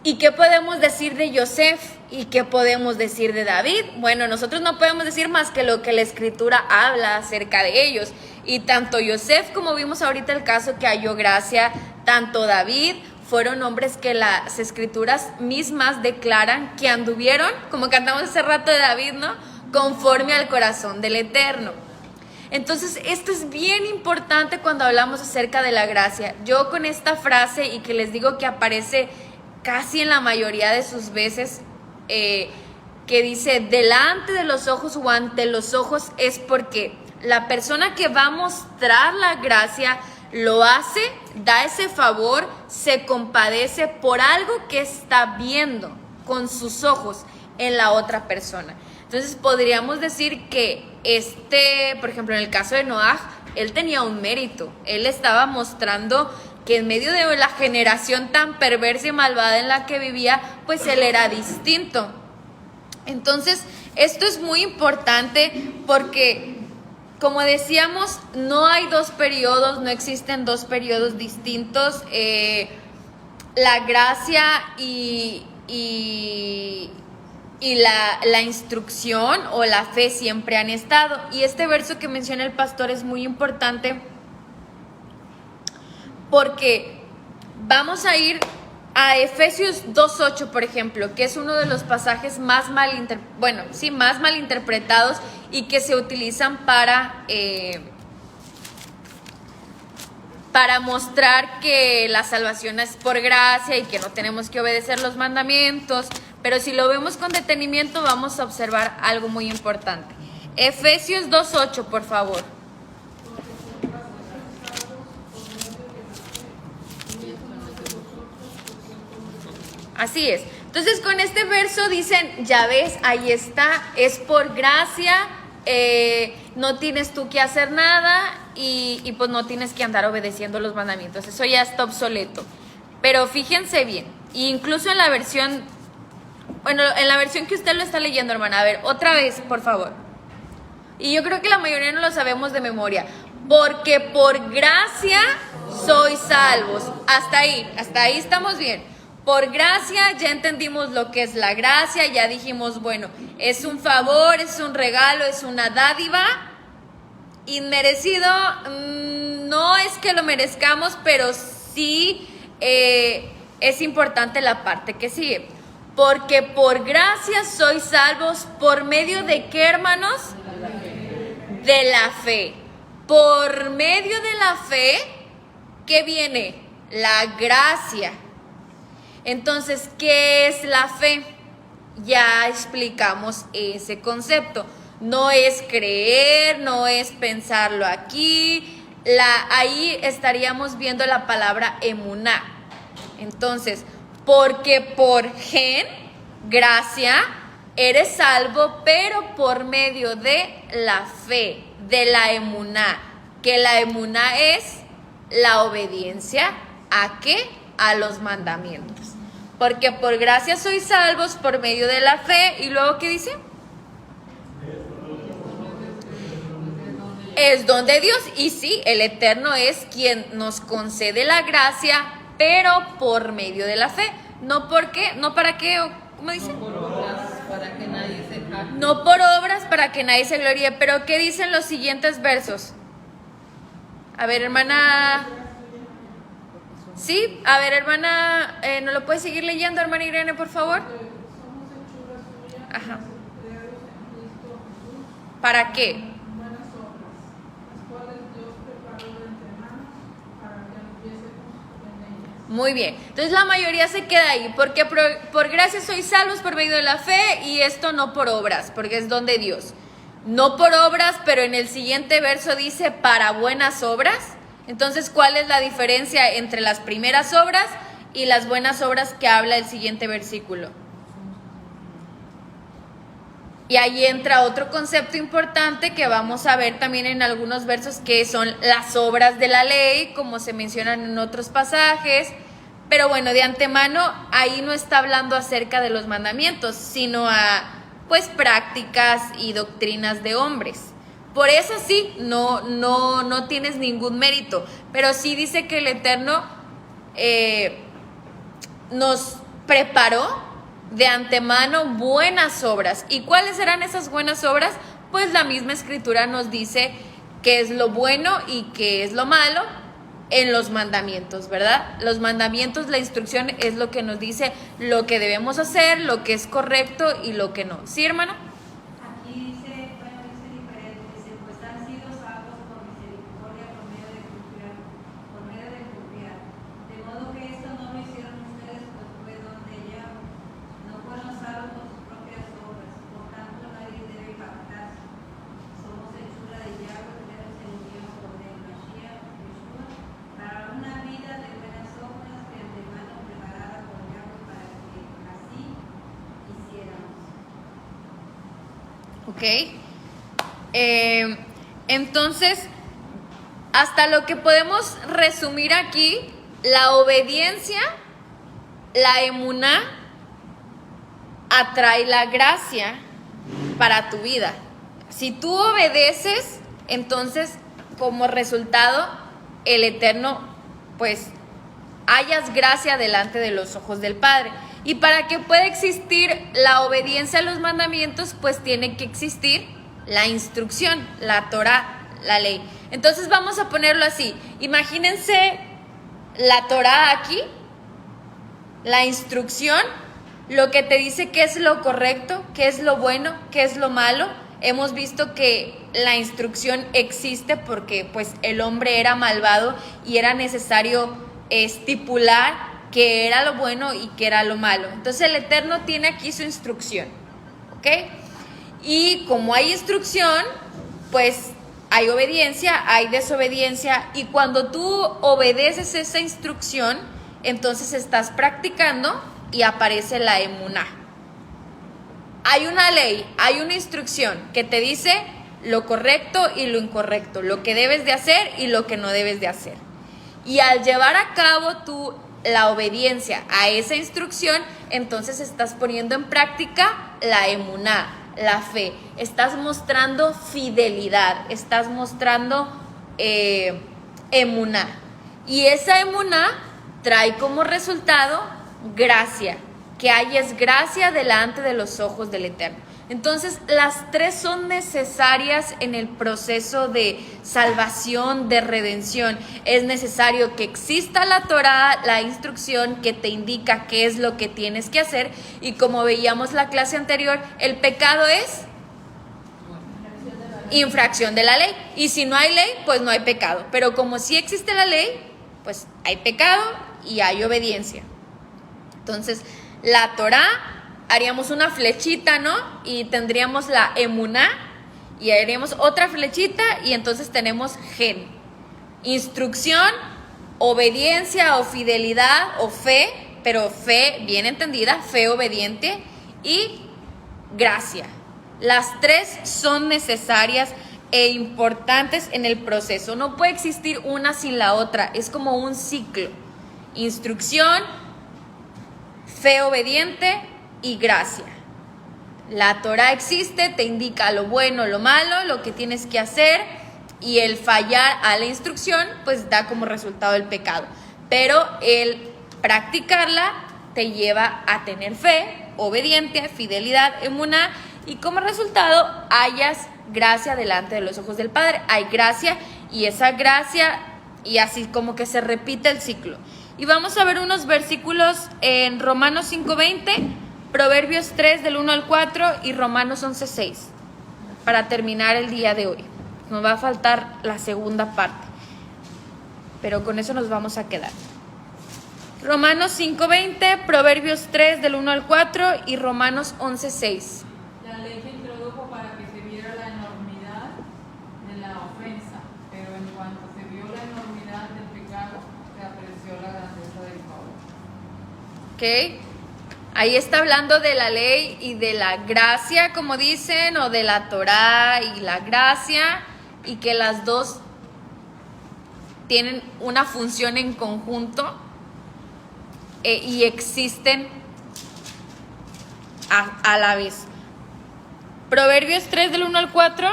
¿Y qué podemos decir de Yosef? ¿Y qué podemos decir de David? Bueno, nosotros no podemos decir más que lo que la Escritura habla acerca de ellos. Y tanto Yosef, como vimos ahorita el caso que halló gracia, tanto David, fueron hombres que las Escrituras mismas declaran que anduvieron, como cantamos hace rato de David, ¿no? Conforme al corazón del Eterno. Entonces, esto es bien importante cuando hablamos acerca de la gracia. Yo con esta frase, y que les digo que aparece casi en la mayoría de sus veces, que dice delante de los ojos o ante los ojos, es porque la persona que va a mostrar la gracia lo hace, da ese favor, se compadece por algo que está viendo con sus ojos en la otra persona. Entonces podríamos decir que por ejemplo, en el caso de Noah, él tenía un mérito. Él estaba mostrando que en medio de la generación tan perversa y malvada en la que vivía, pues él era distinto. Entonces, esto es muy importante porque, como decíamos, no hay dos periodos, no existen dos periodos distintos. La gracia y la instrucción o la fe siempre han estado. Y este verso que menciona el pastor es muy importante porque vamos a ir a Efesios 2:8, por ejemplo, que es uno de los pasajes más malinterpretados y que se utilizan para para mostrar que la salvación es por gracia y que no tenemos que obedecer los mandamientos, pero si lo vemos con detenimiento vamos a observar algo muy importante. Efesios 2:8, por favor. Así es. Entonces con este verso dicen, ya ves, ahí está, es por gracia, no tienes tú que hacer nada y pues no tienes que andar obedeciendo los mandamientos, eso ya está obsoleto. Pero fíjense bien, incluso en la versión, bueno, en la versión que usted lo está leyendo, hermana, a ver, otra vez, por favor. Y yo creo que la mayoría no lo sabemos de memoria. Porque por gracia sois salvos. Hasta ahí estamos bien. Por gracia ya entendimos lo que es la gracia, ya dijimos, bueno, es un favor, es un regalo, es una dádiva. Inmerecido, no es que lo merezcamos, pero sí es importante la parte que sigue. Porque por gracia sois salvos, ¿por medio de qué, hermanos? De la fe. Por medio de la fe, ¿qué viene? La gracia. Entonces, ¿qué es la fe? Ya explicamos ese concepto. No es creer, no es pensarlo aquí. Ahí estaríamos viendo la palabra emuná. Entonces, porque por gen, gracia, eres salvo, pero por medio de la fe, de la emuná. Que la emuná es la obediencia ¿a qué? A los mandamientos. Porque por gracia sois salvos por medio de la fe. ¿Y luego qué dice? Es don de Dios. Y sí, el Eterno es quien nos concede la gracia, pero por medio de la fe. No porque, no para qué, ¿cómo dice? No por obras, para que nadie se jacte. No por obras, para que nadie se gloríe. Pero ¿qué dicen los siguientes versos? A ver, hermana. Sí, a ver, hermana, ¿no lo puedes seguir leyendo, hermana Irene, por favor? Ajá. ¿Para qué? Muy bien, entonces la mayoría se queda ahí, porque por gracia sois salvos por medio de la fe, y esto no por obras, porque es don de Dios. No por obras, pero en el siguiente verso dice para buenas obras. Entonces, ¿cuál es la diferencia entre las primeras obras y las buenas obras que habla el siguiente versículo? Y ahí entra otro concepto importante que vamos a ver también en algunos versos, que son las obras de la ley, como se mencionan en otros pasajes. Pero bueno, de antemano, ahí no está hablando acerca de los mandamientos, sino a pues prácticas y doctrinas de hombres. Por eso sí, no tienes ningún mérito, pero sí dice que el Eterno nos preparó de antemano buenas obras. ¿Y cuáles serán esas buenas obras? Pues la misma Escritura nos dice qué es lo bueno y qué es lo malo en los mandamientos, ¿verdad? Los mandamientos, la instrucción es lo que nos dice lo que debemos hacer, lo que es correcto y lo que no. ¿Sí, hermano? Aquí dice, bueno, dice diferente, dice, pues han sido salvos por misericordia por medio de confiar. De modo que esto no lo hicieron ustedes, pues fue don de Yahweh. No fueron salvos por sus propias obras, por tanto nadie debe jactarse. Somos hechura de Yahweh, que nos envió sobre el Mashiach, Yeshua, para una vida de buenas obras de antemano preparada por Yahweh para que así hiciéramos. Ok. Entonces, hasta lo que podemos resumir aquí, la obediencia, la emuná, atrae la gracia para tu vida. Si tú obedeces, entonces como resultado el Eterno pues hayas gracia delante de los ojos del Padre. Y para que pueda existir la obediencia a los mandamientos, pues tiene que existir la instrucción, la Torah, la ley. Entonces vamos a ponerlo así. Imagínense la Torah aquí, la instrucción, lo que te dice qué es lo correcto, qué es lo bueno, qué es lo malo. hemos visto que la instrucción existe porque pues el hombre era malvado y era necesario estipular qué era lo bueno y qué era lo malo. Entonces el Eterno tiene aquí su instrucción, ¿ok? Y como hay instrucción, pues hay obediencia, hay desobediencia, y cuando tú obedeces esa instrucción, entonces estás practicando y aparece la emuná. Hay una ley, hay una instrucción que te dice lo correcto y lo incorrecto, lo que debes de hacer y lo que no debes de hacer. Y al llevar a cabo tú la obediencia a esa instrucción, entonces estás poniendo en práctica la emuná, la fe. Estás mostrando fidelidad, estás mostrando emuná. Y esa emuná trae como resultado gracia, que hayas gracia delante de los ojos del Eterno. Entonces, las tres son necesarias en el proceso de salvación, de redención. Es necesario que exista la Torá, la instrucción que te indica qué es lo que tienes que hacer. Y como veíamos la clase anterior, el pecado es infracción de la ley. Y si no hay ley, pues no hay pecado. Pero como sí existe la ley, pues hay pecado y hay obediencia. Entonces, la Torá, haríamos una flechita, ¿no? Y tendríamos la emuná, y haríamos otra flechita, y entonces tenemos gen. Instrucción, obediencia o fidelidad o fe, pero fe bien entendida, fe obediente, y gracia. Las tres son necesarias e importantes en el proceso. No puede existir una sin la otra, es como un ciclo. Instrucción, fe obediente y gracia. La Torá existe, te indica lo bueno, lo malo, lo que tienes que hacer, y el fallar a la instrucción pues da como resultado el pecado. Pero el practicarla te lleva a tener fe, obediente, fidelidad, emuná, y como resultado hayas gracia delante de los ojos del Padre. Hay gracia, y esa gracia, y así como que se repite el ciclo. Y vamos a ver unos versículos en Romanos 5:20, Proverbios 3 del 1 al 4 y Romanos 11:6 para terminar el día de hoy. Nos va a faltar la segunda parte, pero con eso nos vamos a quedar. Romanos 5:20, Proverbios 3 del 1 al 4 y Romanos 11:6. La ley se introdujo para que se viera la enormidad de la ofensa, pero en cuanto se vio la enormidad del pecado, se apreció la grandeza del favor. ¿Ok? Ahí está hablando de la ley y de la gracia, como dicen, o de la Torá y la gracia, y que las dos tienen una función en conjunto y existen a la vez. Proverbios 3 del 1 al 4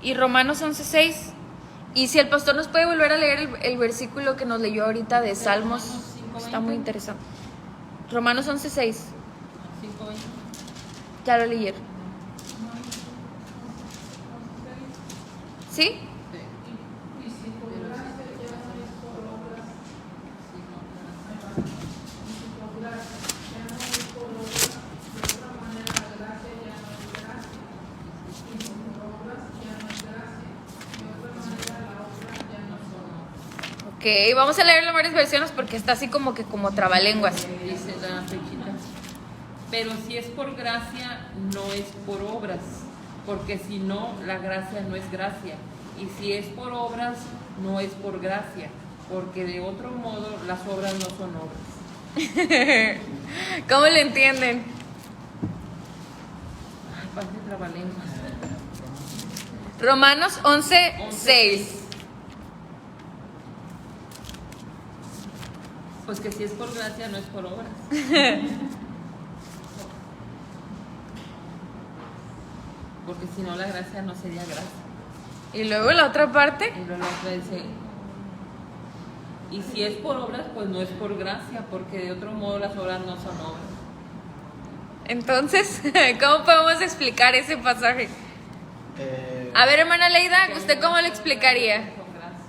y Romanos 11:6. Y si el pastor nos puede volver a leer el versículo que nos leyó ahorita de Salmos, está muy interesante. Romanos 11:6. 5:20. Ya lo leyeron. ¿Sí? Y si por gracia ya no es por obras, y si por gracia ya no es por obras, de otra manera la gracia ya no es gracia. Y si por obras ya no es gracia, de otra manera la obra ya no son obras. Ok, vamos a leerlo en varias versiones porque está así como que como trabalenguas. Dice la flechita. Pero si es por gracia, no es por obras, porque si no, la gracia no es gracia. Y si es por obras, no es por gracia, porque de otro modo las obras no son obras. ¿Cómo lo entienden? Ay, parece trabalenguas. Romanos 11:6. Pues que si es por gracia, no es por obras. Porque si no, la gracia no sería gracia. Y luego la otra parte. Y luego la otra dice, y si es por obras, pues no es por gracia, porque de otro modo las obras no son obras. Entonces, ¿cómo podemos explicar ese pasaje? A ver, hermana Leida, ¿usted cómo lo explicaría? Son gracia.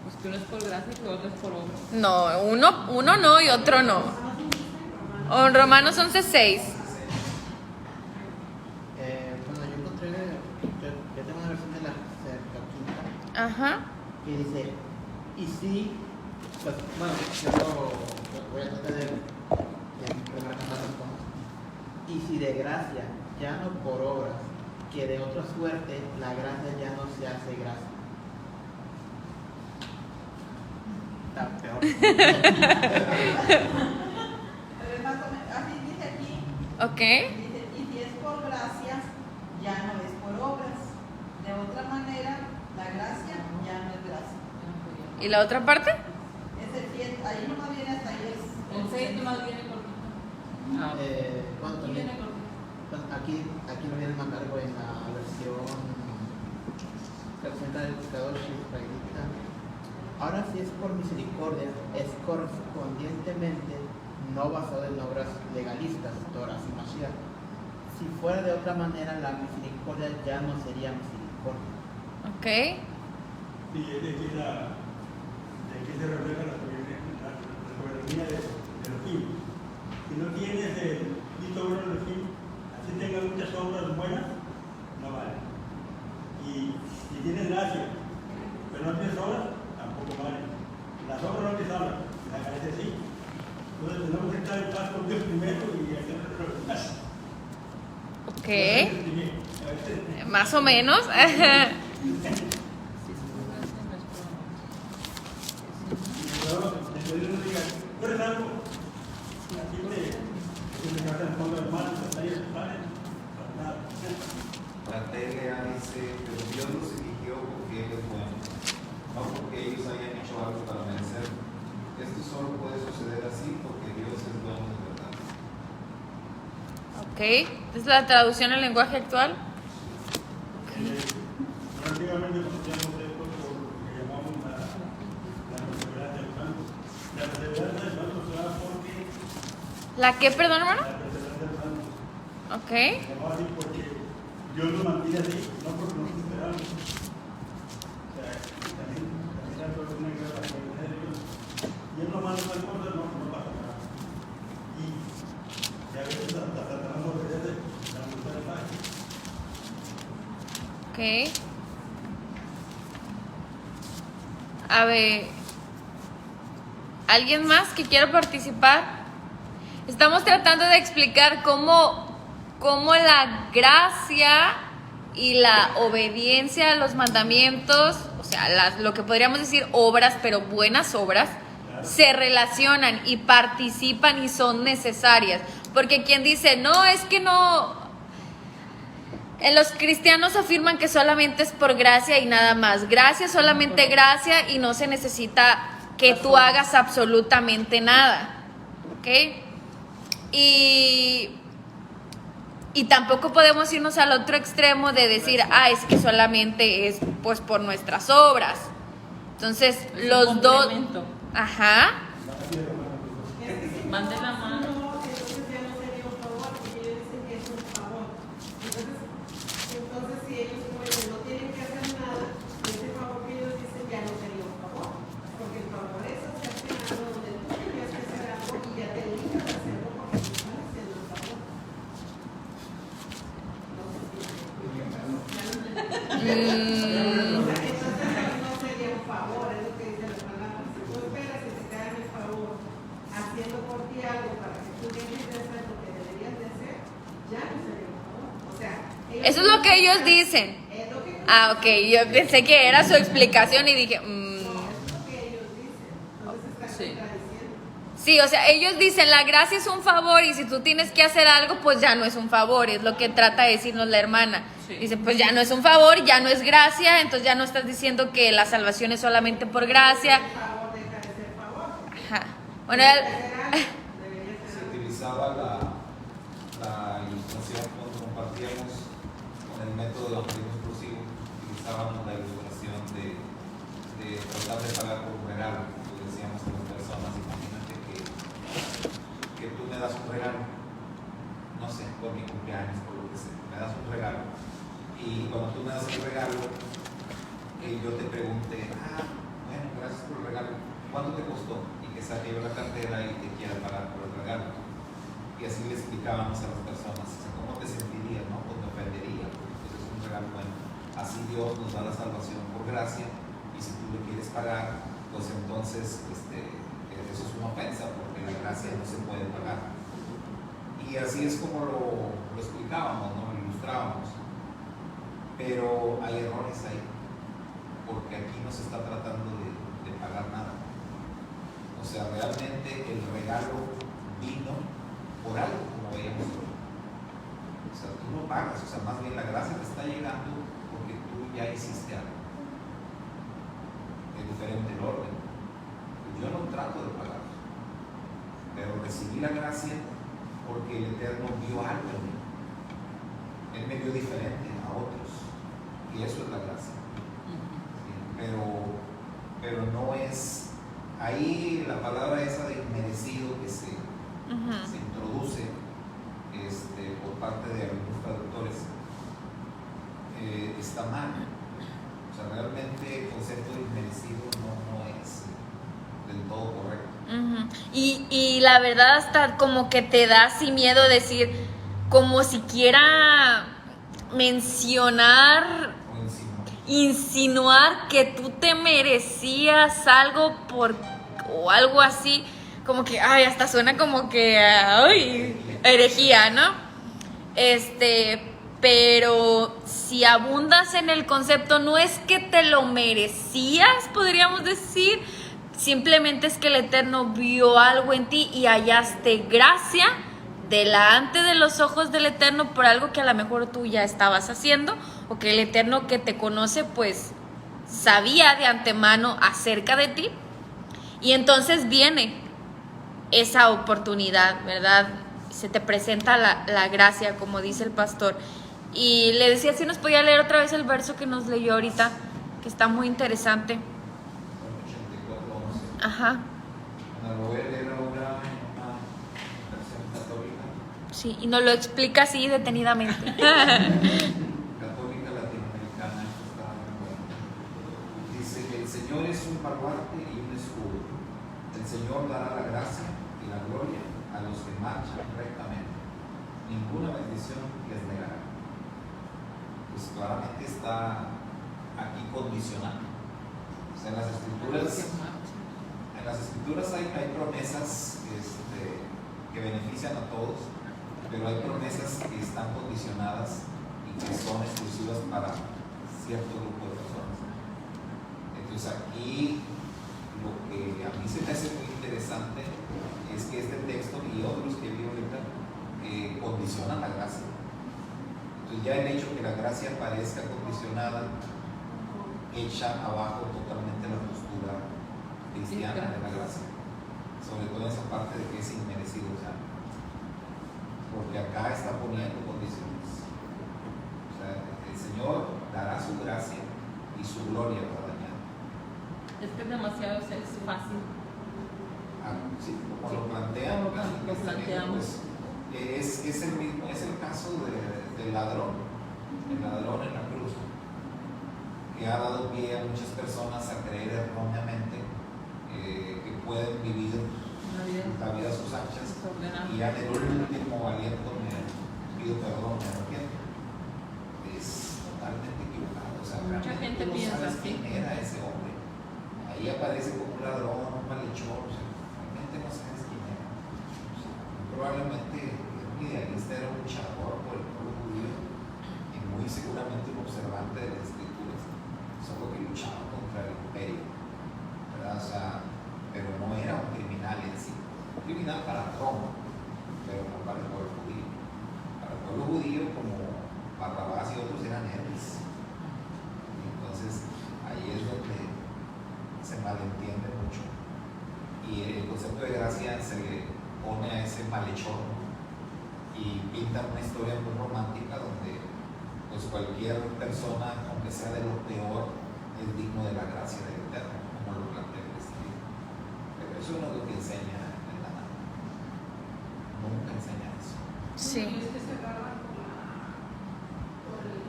Pues que uno es por gracia y que otro es por obras. No, uno no y otro no. O en Romanos 11:6. Ajá. que dice, y si, pues, bueno, yo voy a tratar de remarcar las cosas. Y si de gracia, ya no por obras, que de otra suerte la gracia ya no se hace gracia. Está peor. Pero más o menos, así dice aquí, Ok. dice, y si es por gracia, ya no es por obras. De otra manera, la gracia ya no es gracia. ¿Y la otra parte? Es el 7, ahí nomás viene hasta ahí. El 6 nomás viene cortito. Ah, ¿Cuánto aquí también? viene cortito. Pues aquí no viene más largo en la versión que presenta el buscador israelita. Ahora si es por misericordia, es correspondientemente no basado en obras legalistas, Torah y Mashiach. Si fuera de otra manera, la misericordia ya no sería misericordia. Ok. Sí, es de aquí se refleja la soberanía de Elohim. Si no tienes el visto bueno de Elohim, así tengas muchas obras buenas, no vale. Y si tienes gracia, pero no tienes obras, tampoco vale. Las obras no te salvan, la gracia sí. Entonces tenemos que estar en paz con Dios primero y hacer lo demás. Ok. Más o menos. Tú eres algo, aquí te vas en fondo de manos, hasta ahí el padre, nada. La TLA dice, pero Dios los eligió porque Él es bueno, no porque ellos hayan hecho algo para merecer. Esto solo puede suceder así porque Dios es bueno de verdad. Ok. ¿Es la traducción al lenguaje actual? Antiguamente conocíamos esto por lo que llamamos la perseverancia de los santos. La perseverancia de los santos se da porque ¿La qué, perdón, hermano? la perseverancia de los santos Ok. se llamaba así porque Dios nos mantiene así, no porque nos esperamos. O sea, también hay una guerra de Dios. Y Él nos manda una cosa, no pasa nada. Y a veces hasta Satanás nos obedece la voluntad de Dios. Ok. A ver, ¿alguien más que quiera participar? Estamos tratando de explicar cómo la gracia y la obediencia a los mandamientos, o sea, lo que podríamos decir obras, pero buenas obras, se relacionan y participan y son necesarias. Porque quien dice, no, es que no... Los cristianos afirman que solamente es por gracia y nada más. Gracia, solamente gracia, y no se necesita que tú hagas absolutamente nada. ¿Ok? Y tampoco podemos irnos al otro extremo de decir, es que solamente es pues por nuestras obras. Entonces, Es los un dos... complemento. Ajá. Mande la mano. Entonces ya no sería un favor, porque ellos dicen que es un favor. Entonces si ellos no tienen que hacer nada, ese favor que ellos dicen ya no sería un favor. Porque el favor es hacerte algo donde tú tenías que hacer algo y ya te dedicas a hacerlo porque tú estás haciendo el favor. No sé si entonces no sería un favor, es lo que dice la palabra. Si tú esperas que te hagan el favor haciendo por ti algo para que tú dejes de hacer lo que deberías de hacer, ya no sería un favor. O sea, Eso es lo que ellos dicen. Es lo que Ok, yo pensé que era su explicación y dije... es lo que ellos dicen. Entonces está Sí. contradiciendo. Sí, o sea, ellos dicen la gracia es un favor y si tú tienes que hacer algo, pues ya no es un favor, es lo que trata de decirnos la hermana. Sí. Dice, pues ya no es un favor, ya no es gracia, entonces ya no estás diciendo que la salvación es solamente por gracia. El favor deja de ser favor. Ajá. Bueno, Debería ser Se algo. utilizaba la ilustración cuando compartíamos con el método de evangelismo exclusivo, utilizábamos la ilustración de tratar de pagar por un regalo. Le decíamos a las personas, imagínate que tú me das un regalo, no sé, por mi cumpleaños, por lo que sea, me das un regalo. Y cuando tú me das el regalo, que yo te pregunte, bueno, gracias por el regalo, ¿cuánto te costó? Y que saque yo la cartera y te quiera pagar por el regalo. Y así le explicábamos a las personas, o sea, ¿cómo te sentirías? ¿No? Pues me ofendería, porque pues es un regalo bueno. Así Dios nos da la salvación por gracia, y si tú le quieres pagar, pues entonces eso es una ofensa, porque la gracia no se puede pagar. Y así es como lo explicábamos, ¿no? Lo ilustrábamos. Pero hay errores ahí, porque aquí no se está tratando de pagar nada. O sea, realmente el regalo vino por algo, como veíamos hoy. O sea, tú no pagas, o sea, más bien la gracia te está llegando porque tú ya hiciste algo. Es diferente el orden. Yo no trato de pagar, pero recibí la gracia porque el Eterno vio algo en mí. Él me vio diferente a otros, y eso es la gracia. ¿Sí? Pero no es ahí la palabra esa de inmerecido que se introduce por parte de algunos traductores, está mal. O sea, realmente el concepto de inmerecido no es del todo correcto. Y la verdad hasta como que te da así miedo decir, como siquiera mencionar, insinuar que tú te merecías algo o algo así, como que, ay, hasta suena como que, ay, herejía, ¿no? Pero si abundas en el concepto, no es que te lo merecías, podríamos decir, simplemente es que el Eterno vio algo en ti y hallaste gracia delante de los ojos del Eterno por algo que a lo mejor tú ya estabas haciendo, o que el Eterno que te conoce pues sabía de antemano acerca de ti, y entonces viene esa oportunidad, ¿verdad? Se te presenta la gracia, como dice el pastor. Y le decía si nos podía leer otra vez el verso que nos leyó ahorita, que está muy interesante. 84:11. Ajá. Bueno, lo voy a leer ahora en una versión católica. Sí, y nos lo explica así detenidamente. Católica latinoamericana, esto está muy bueno. Dice que el Señor es un baluarte y un escudo. El Señor dará la gracia y la gloria a los que marchan rectamente. Ninguna bendición les negará. Pues claramente está aquí condicionado. O sea, en las escrituras hay promesas que benefician a todos, pero hay promesas que están condicionadas y que son exclusivas para cierto grupo de personas. Entonces aquí lo que a mí se me hace muy interesante es que este texto y otros que vi ahorita condicionan la gracia. Entonces ya el hecho que la gracia parezca condicionada echa abajo totalmente la postura cristiana de la gracia, sobre todo esa parte de que es inmerecido, o sea, porque acá está poniendo condiciones. O sea, el Señor dará su gracia y su gloria para dañar. Es que es demasiado fácil. Sí, como lo plantean, Lo planteamos. Pues, es el caso del ladrón, el ladrón en la cruz, que ha dado pie a muchas personas a creer erróneamente que pueden vivir la vida a sus anchas, y en el último aliento me pido perdón, me arrepiento. Es totalmente equivocado. O sea, mucha gente tú no piensa sabes así. quién era ese hombre. Ahí aparece como un ladrón, un malhechor, o sea, realmente no sabes quién era. O sea, probablemente un idealista, era un luchador por el pueblo judío y muy seguramente un observante de las escrituras, solo que luchaba contra el imperio, ¿verdad? O sea, pero no era un criminal en sí, un criminal para Roma, pero no para el pueblo judío. Para el pueblo judío, como Barrabás y otros, eran héroes. Y entonces ahí es donde se malentiende mucho, y el concepto de gracia se le pone a ese malhechor, ¿no? Y pinta una historia muy romántica donde pues cualquier persona, aunque sea de lo peor, es digno de la gracia del Eterno, como lo plantea el cristianismo. Pero eso no es lo que enseña el Tanaj. Nunca enseña eso. Sí. Es que se agarran por el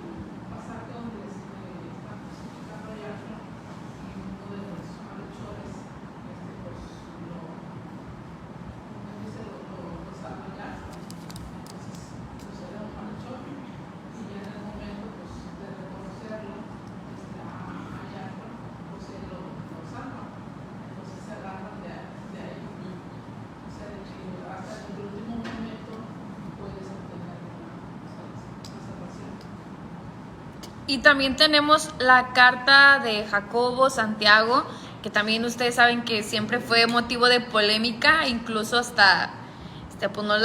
pasaje donde está crucificando a Yahshua, y uno de los malhechores, pues lo salva a Yahshua. Entonces, pues era un malhechor, y ya en el momento pues de reconocerlo a Yahshua, pues él Y también tenemos la carta de Jacobo, Santiago, que también ustedes saben que siempre fue motivo de polémica, incluso hasta pues no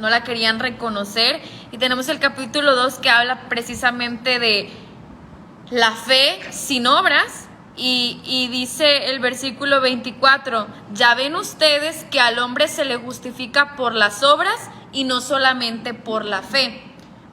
la querían reconocer. Y tenemos el capítulo 2 que habla precisamente de la fe sin obras. Y dice el versículo 24, ya ven ustedes que al hombre se le justifica por las obras y no solamente por la fe.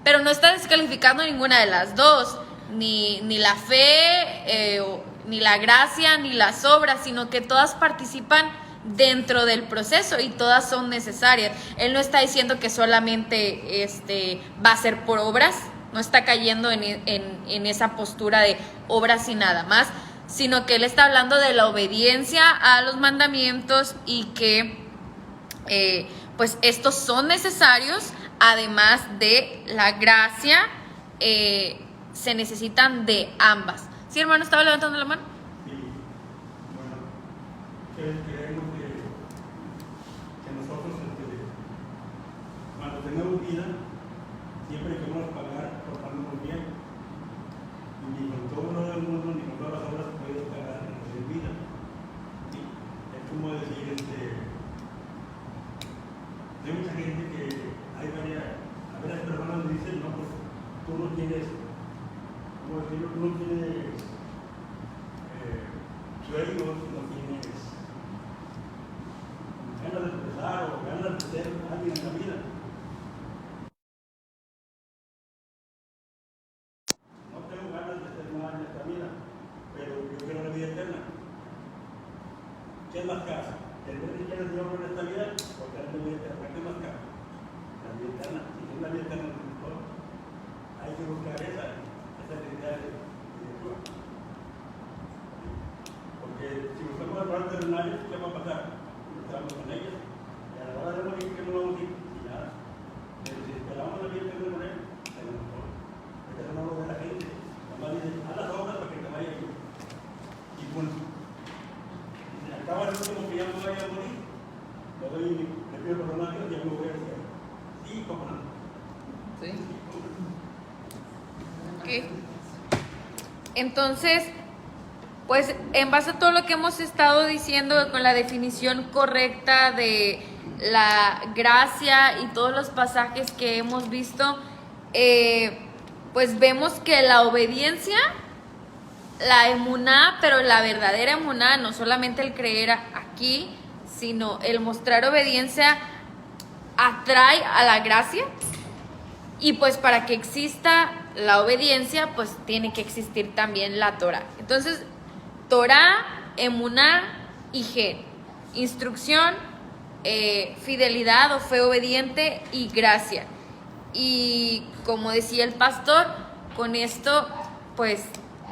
Pero no está descalificando ninguna de las dos, ni la fe, ni la gracia, ni las obras, sino que todas participan dentro del proceso y todas son necesarias. Él no está diciendo que solamente va a ser por obras, no está cayendo en esa postura de obras y nada más, sino que él está hablando de la obediencia a los mandamientos y que pues estos son necesarios, además de la gracia, se necesitan de ambas. ¿Sí, hermano? ¿Estaba levantando la mano? Sí, bueno, creemos que nosotros cuando tenemos vida, siempre queremos portarnos bien. Y ni con todo lo del mundo, ni con todas las obras puedes pagar en vida. ¿Sí? Es como decir, hay mucha gente que hay varias personas que dicen, no, pues tú no tienes, como decirlo, tú no tienes sueños, no tienes ganas de empezar o ganas de ser alguien en la vida. No tengo ganas de ser nada en esta vida, pero yo quiero la vida eterna. ¿Qué es más caro? ¿El ver que quieres Dios en esta vida o tener la vida eterna? ¿Qué es más caro? La vida eterna. Si es la vida eterna, hay que buscar esa realidad de Dios. Porque si buscamos el plan terrenal, ¿qué va a pasar? Estamos con ellos y a la hora de morir, ¿qué no vamos a ir? Y nada. Pero si esperamos la vida eterna con él, tenemos todo. Eso no lo ve la gente. Nomás dice, haz las obras para que te vaya bien. Y punto. Y acaba el último que ya no vaya a morir. Le pido perdón a Dios y ya me voy a hacer. Sí, cómo no. ¿Sí? Okay. Entonces, pues en base a todo lo que hemos estado diciendo con la definición correcta de la gracia y todos los pasajes que hemos visto, pues vemos que la obediencia, la emuná, pero la verdadera emuná, no solamente el creer aquí, sino el mostrar obediencia, atrae a la gracia. Y pues para que exista la obediencia, pues tiene que existir también la Torah. Entonces, Torah, emuná y gen. Instrucción, fidelidad o fe obediente y gracia. Y como decía el pastor, con esto pues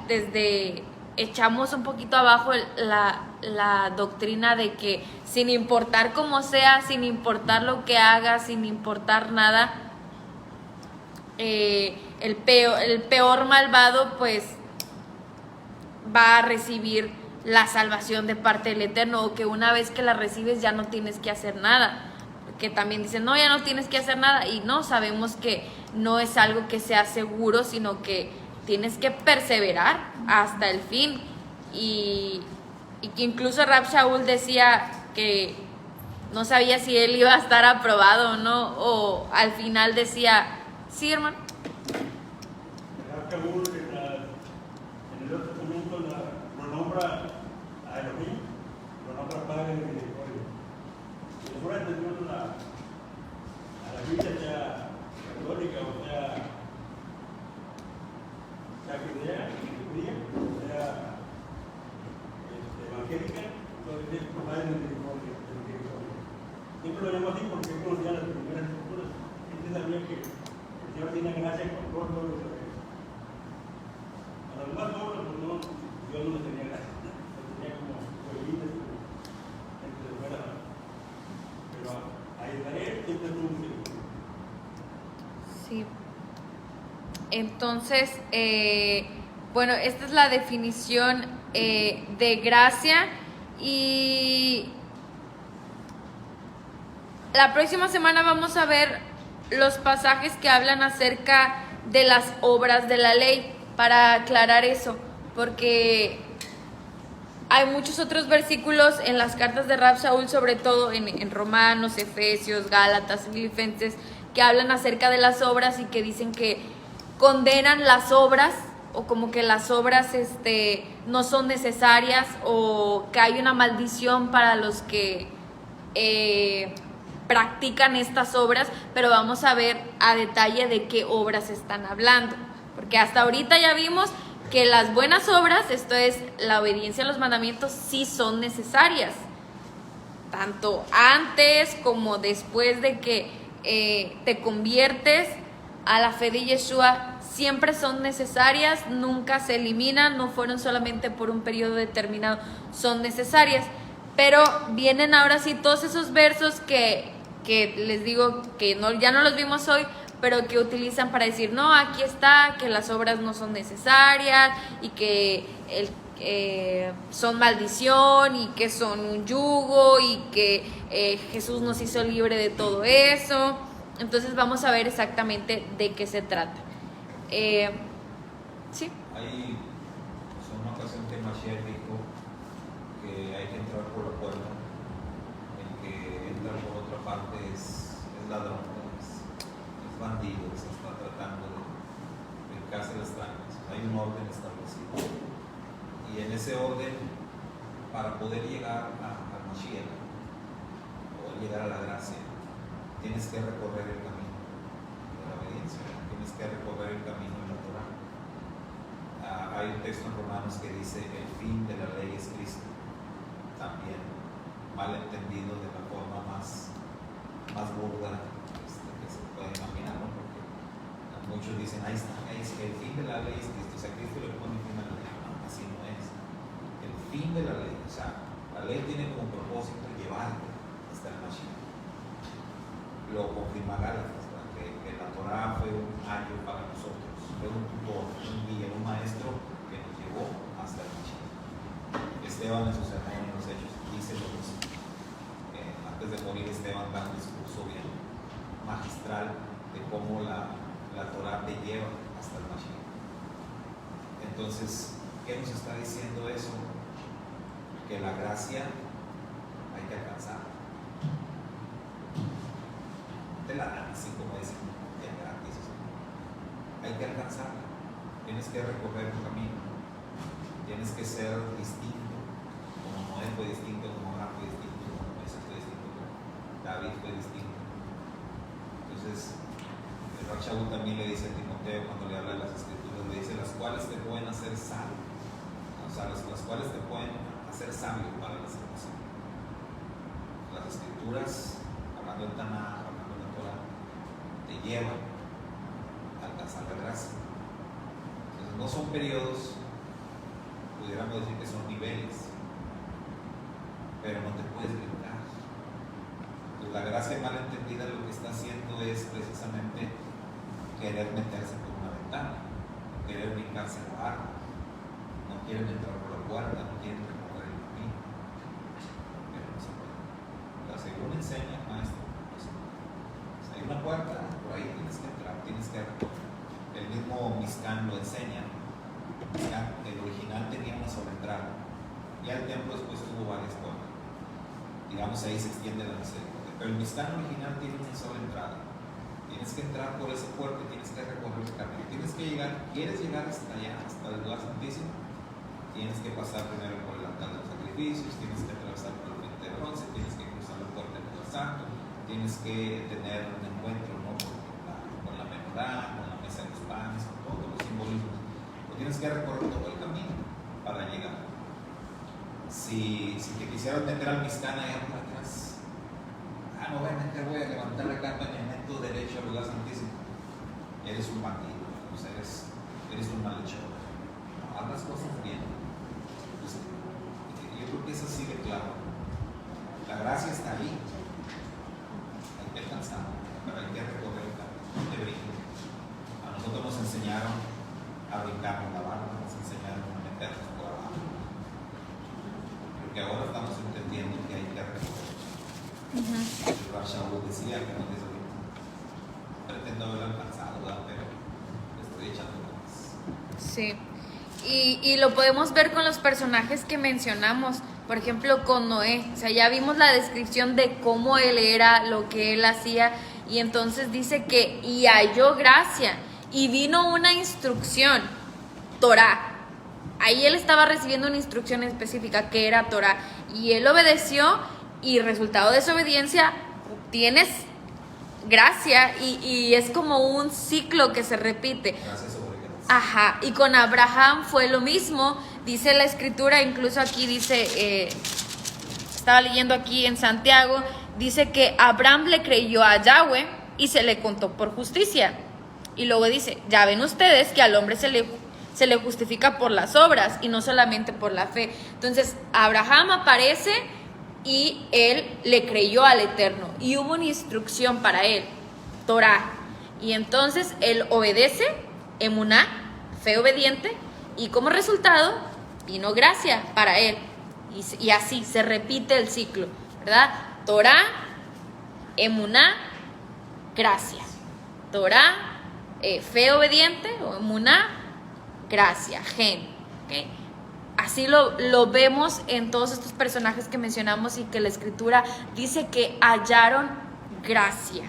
desde echamos un poquito abajo la doctrina de que sin importar cómo sea, sin importar lo que haga, sin importar nada, el peor malvado pues va a recibir la salvación de parte del Eterno, o que una vez que la recibes ya no tienes que hacer nada. Que también dicen, no, ya no tienes que hacer nada, y no, sabemos que no es algo que sea seguro, sino que tienes que perseverar hasta el fin. Y que incluso Rab Shaul decía que no sabía si él iba a estar aprobado o no, o al final decía, sí, hermano. Rab Shaul en el Nuevo Testamento lo nombra a Elohim, lo nombra Padre de Misericordia. Y después entendió a la Biblia, sea católica o sea judía, sea evangélica, entonces es Padre de Misericordia. Siempre lo llamo así porque él conocía las primeras escrituras. Él sabía que el Señor tiene gracia con todos los Israel. A los demás obras, pues no, Dios no les tenía gracia. Les tenía como huevitas entre fuera. Pero a Israel siempre tuvo misericordia. Sí. Entonces, bueno, esta es la definición de gracia. Y la próxima semana vamos a ver los pasajes que hablan acerca de las obras de la ley, para aclarar eso, porque hay muchos otros versículos en las cartas de Rab Shaul, sobre todo en Romanos, Efesios, Gálatas, Filipenses, que hablan acerca de las obras y que dicen que condenan las obras, o como que las obras no son necesarias, o que hay una maldición para los que practican estas obras. Pero vamos a ver a detalle de qué obras están hablando, porque hasta ahorita ya vimos que las buenas obras, esto es la obediencia a los mandamientos, sí son necesarias, tanto antes como después de que te conviertes a la fe de Yeshua. Siempre son necesarias, nunca se eliminan, no fueron solamente por un periodo determinado, son necesarias. Pero vienen ahora sí todos esos versos que les digo que ya no los vimos hoy, pero que utilizan para decir, no, aquí está, que las obras no son necesarias y que son maldición y que son un yugo y que Jesús nos hizo libre de todo eso. Entonces vamos a ver exactamente de qué se trata. Sí. Hay una ocasión que Mashiach dijo que hay que entrar por la puerta. El que entra por otra parte es ladrón, es bandido, se está tratando de cárcel las trancas. Hay un orden establecido. Y en ese orden, para poder llegar a Mashiach, poder llegar a la gracia, tienes que recorrer el camino de la obediencia, tienes que recorrer el camino de la Torah. Hay un texto en Romanos que dice: el fin de la ley es Cristo. También mal entendido de la forma más burda que se puede imaginar, ¿no? Porque muchos dicen, ahí está, es que el fin de la ley es Cristo, o sea, Cristo le pone fin a la ley. No, así no es. El fin de la ley, o sea, la ley tiene como propósito llevarte hasta el Mashiach. Lo confirma Gálatas, que la Torah fue un ayo para nosotros, fue un tutor, un guía, un maestro que nos llevó hasta el Mashiach. Esteban en su sermón en los Hechos dice lo mismo. Antes de morir, Esteban da un discurso bien magistral de cómo la Torah te lleva hasta el Mashiach. Entonces, ¿qué nos está diciendo eso? Que la gracia hay que alcanzar. Te la dan así como dicen, ya gratis. Hay que alcanzarla. Tienes que recorrer tu camino. Tienes que ser distinto. Como Noé fue distinto, como Abraham fue distinto, como Moisés fue distinto, como David fue distinto. Entonces, el Rab Shaul también le dice a Timoteo, cuando le habla de las escrituras, le dice: las cuales te pueden hacer sabio. O sea, las cuales te pueden hacer sabio para la salvación. Las escrituras, hablando del Tanaj, hablando de la Torah, te llevan a alcanzar la gracia. Entonces, no son periodos, pudiéramos decir que son niveles, pero no te puedes brincar. Pues la gracia mal entendida lo que está haciendo es precisamente querer meterse por una ventana, querer brincarse a la barra. No quieren entrar por la puerta, no quieren recorrer el camino, pero no se puede. La según enseña el maestro, pues, hay una puerta, por ahí tienes que entrar, tienes que recorrer. El mismo Mizkan lo enseña. El original tenía una sola entrada, ya el templo después tuvo varias puertas. Digamos, ahí se extiende la misericordia, pero el Mizkan original tiene una sola entrada. Tienes que entrar por esa puerta, tienes que recorrer el camino, tienes que llegar. ¿Quieres llegar hasta allá, hasta el lugar santísimo? Tienes que pasar primero por el altar de los sacrificios, tienes que atravesar por el frente de bronce, tienes que cruzar la puerta del lugar santo, tienes que tener un encuentro, ¿no? con la menorá, con la mesa de los panes, con todos los simbolismos. Tienes que recorrer todo el camino para llegar. Si te quisieras meter al Mizkan allá por atrás, no voy a meter, voy a levantar la carpa y me meto derecho al lugar santísimo. Eres un bandido, o sea, eres un malhechor. No, haz las cosas bien. Pues, yo creo que eso sí de claro. La gracia está ahí. Hay que alcanzar, pero hay que recorrer el camino. No te brinques. A nosotros nos enseñaron a brincarnos la barra, nos enseñaron a meternos por abajo. Porque ahora estamos entendiendo que hay que recorrer. El Rab Shaul decía que no pretendo haber alcanzado, ¿verdad? Pero Sí. Y lo podemos ver con los personajes que mencionamos. Por ejemplo, con Noé. O sea, ya vimos la descripción de cómo él era, lo que él hacía. Y entonces dice que, y halló gracia. Y vino una instrucción, Torá. Ahí él estaba recibiendo una instrucción específica que era Torá. Y él obedeció, y resultado de esa obediencia, tienes gracia. Y es como un ciclo que se repite. Gracias sobre gracia. Ajá, y con Abraham fue lo mismo, dice la escritura, incluso aquí dice, estaba leyendo aquí en Santiago, dice que Abraham le creyó a Yahweh y se le contó por justicia. Y luego dice, ya ven ustedes que al hombre se le justifica por las obras y no solamente por la fe. Entonces, Abraham aparece y él le creyó al Eterno y hubo una instrucción para él, Torá. Y entonces él obedece, emuná, fe obediente, y como resultado vino gracia para él. Y así se repite el ciclo, ¿verdad? Torá, emuná, gracia. Torá, fe obediente, o emuná, gracia, gen. ¿Okay? Así lo vemos en todos estos personajes que mencionamos y que la escritura dice que hallaron gracia.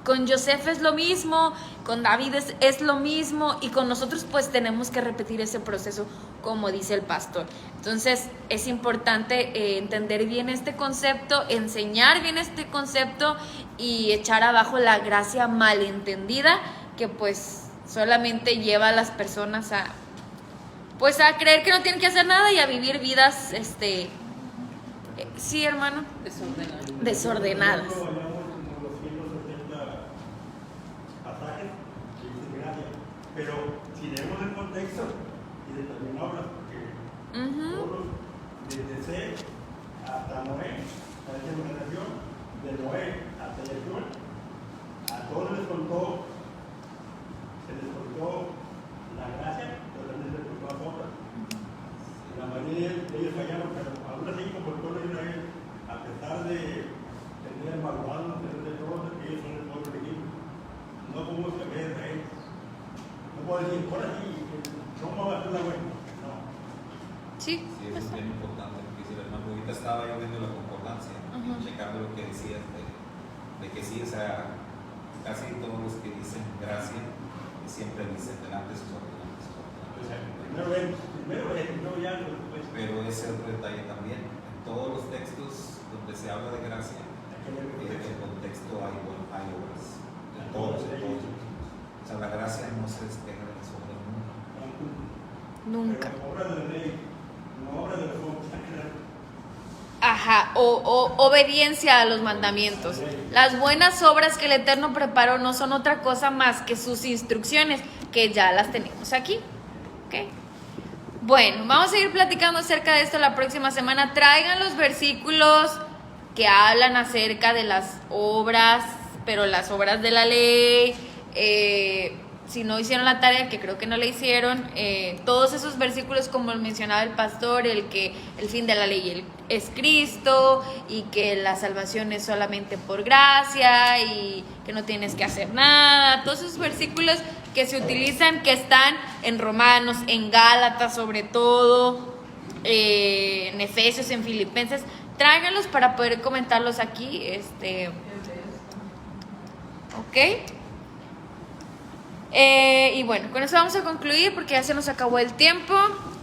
Con Yosef es lo mismo, con David es lo mismo, y con nosotros pues tenemos que repetir ese proceso como dice el pastor. Entonces es importante entender bien este concepto, enseñar bien este concepto y echar abajo la gracia malentendida que pues solamente lleva a las personas a creer que no tienen que hacer nada y a vivir vidas, sí, hermano, desordenadas. Pero si leemos el contexto y determinamos, porque todos, desde Seth hasta Noé, a esa generación, de Noé hasta Yeshua, a todos se les contó la gracia, pero también se les contó las obras. La mayoría de ellos fallaron, pero aún así, como el pueblo de Israel, a pesar de tener el malvado, tener de todo, que ellos son el pueblo elegido, no podemos cambiar de Israel. No puedo decir, ahora sí, ¿cómo va a ser la buena? No. Sí, Sí, eso es bien importante, porque si el hermano ahorita estaba yo viendo la concordancia, checando lo que decías de que sí, o sea, casi todos los que dicen gracia, siempre dicen delante sus ordenantes. O sea, primero ya después. Pero ese otro detalle también, en todos los textos donde se habla de gracia, en el contexto hay obras, en todos. O sea, la gracia no se despega de las obras nunca. nunca. Pero obra de la ley, no obra de las obras. Ajá, o obediencia a los mandamientos. Las buenas obras que el Eterno preparó no son otra cosa más que sus instrucciones, que ya las tenemos aquí. ¿Okay? Bueno, vamos a seguir platicando acerca de esto la próxima semana. Traigan los versículos que hablan acerca de las obras, pero las obras de la ley. Si no hicieron la tarea, que creo que no la hicieron, todos esos versículos como mencionaba el pastor, el que el fin de la ley es Cristo y que la salvación es solamente por gracia y que no tienes que hacer nada, todos esos versículos que se utilizan, que están en Romanos, en Gálatas sobre todo, en Efesios, en Filipenses, tráiganlos para poder comentarlos aquí, ¿ok? Y bueno, con eso vamos a concluir porque ya se nos acabó el tiempo.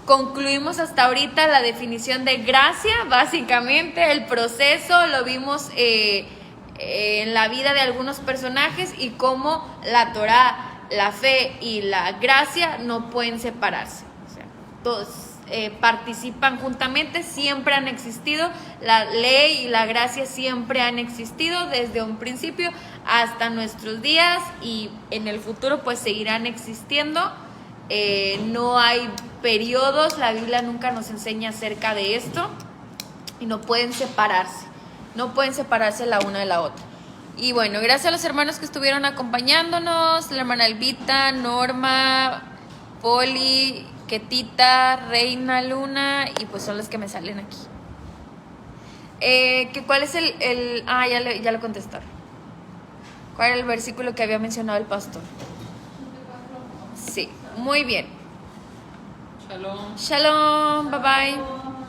Concluimos hasta ahorita la definición de gracia, básicamente el proceso, lo vimos en la vida de algunos personajes y cómo la Torá, la fe y la gracia no pueden separarse. O sea, todos participan juntamente, siempre han existido, la ley y la gracia siempre han existido desde un principio hasta nuestros días y en el futuro pues seguirán existiendo. No hay periodos, la Biblia nunca nos enseña acerca de esto y no pueden separarse la una de la otra. Y bueno, gracias a los hermanos que estuvieron acompañándonos, la hermana Elvita, Norma, Poli, Ketita, Reina, Luna, y pues son los que me salen aquí. ¿Cuál es ya lo contestaron. ¿Cuál era el versículo que había mencionado el pastor? Sí, muy bien. Shalom. Shalom, bye bye.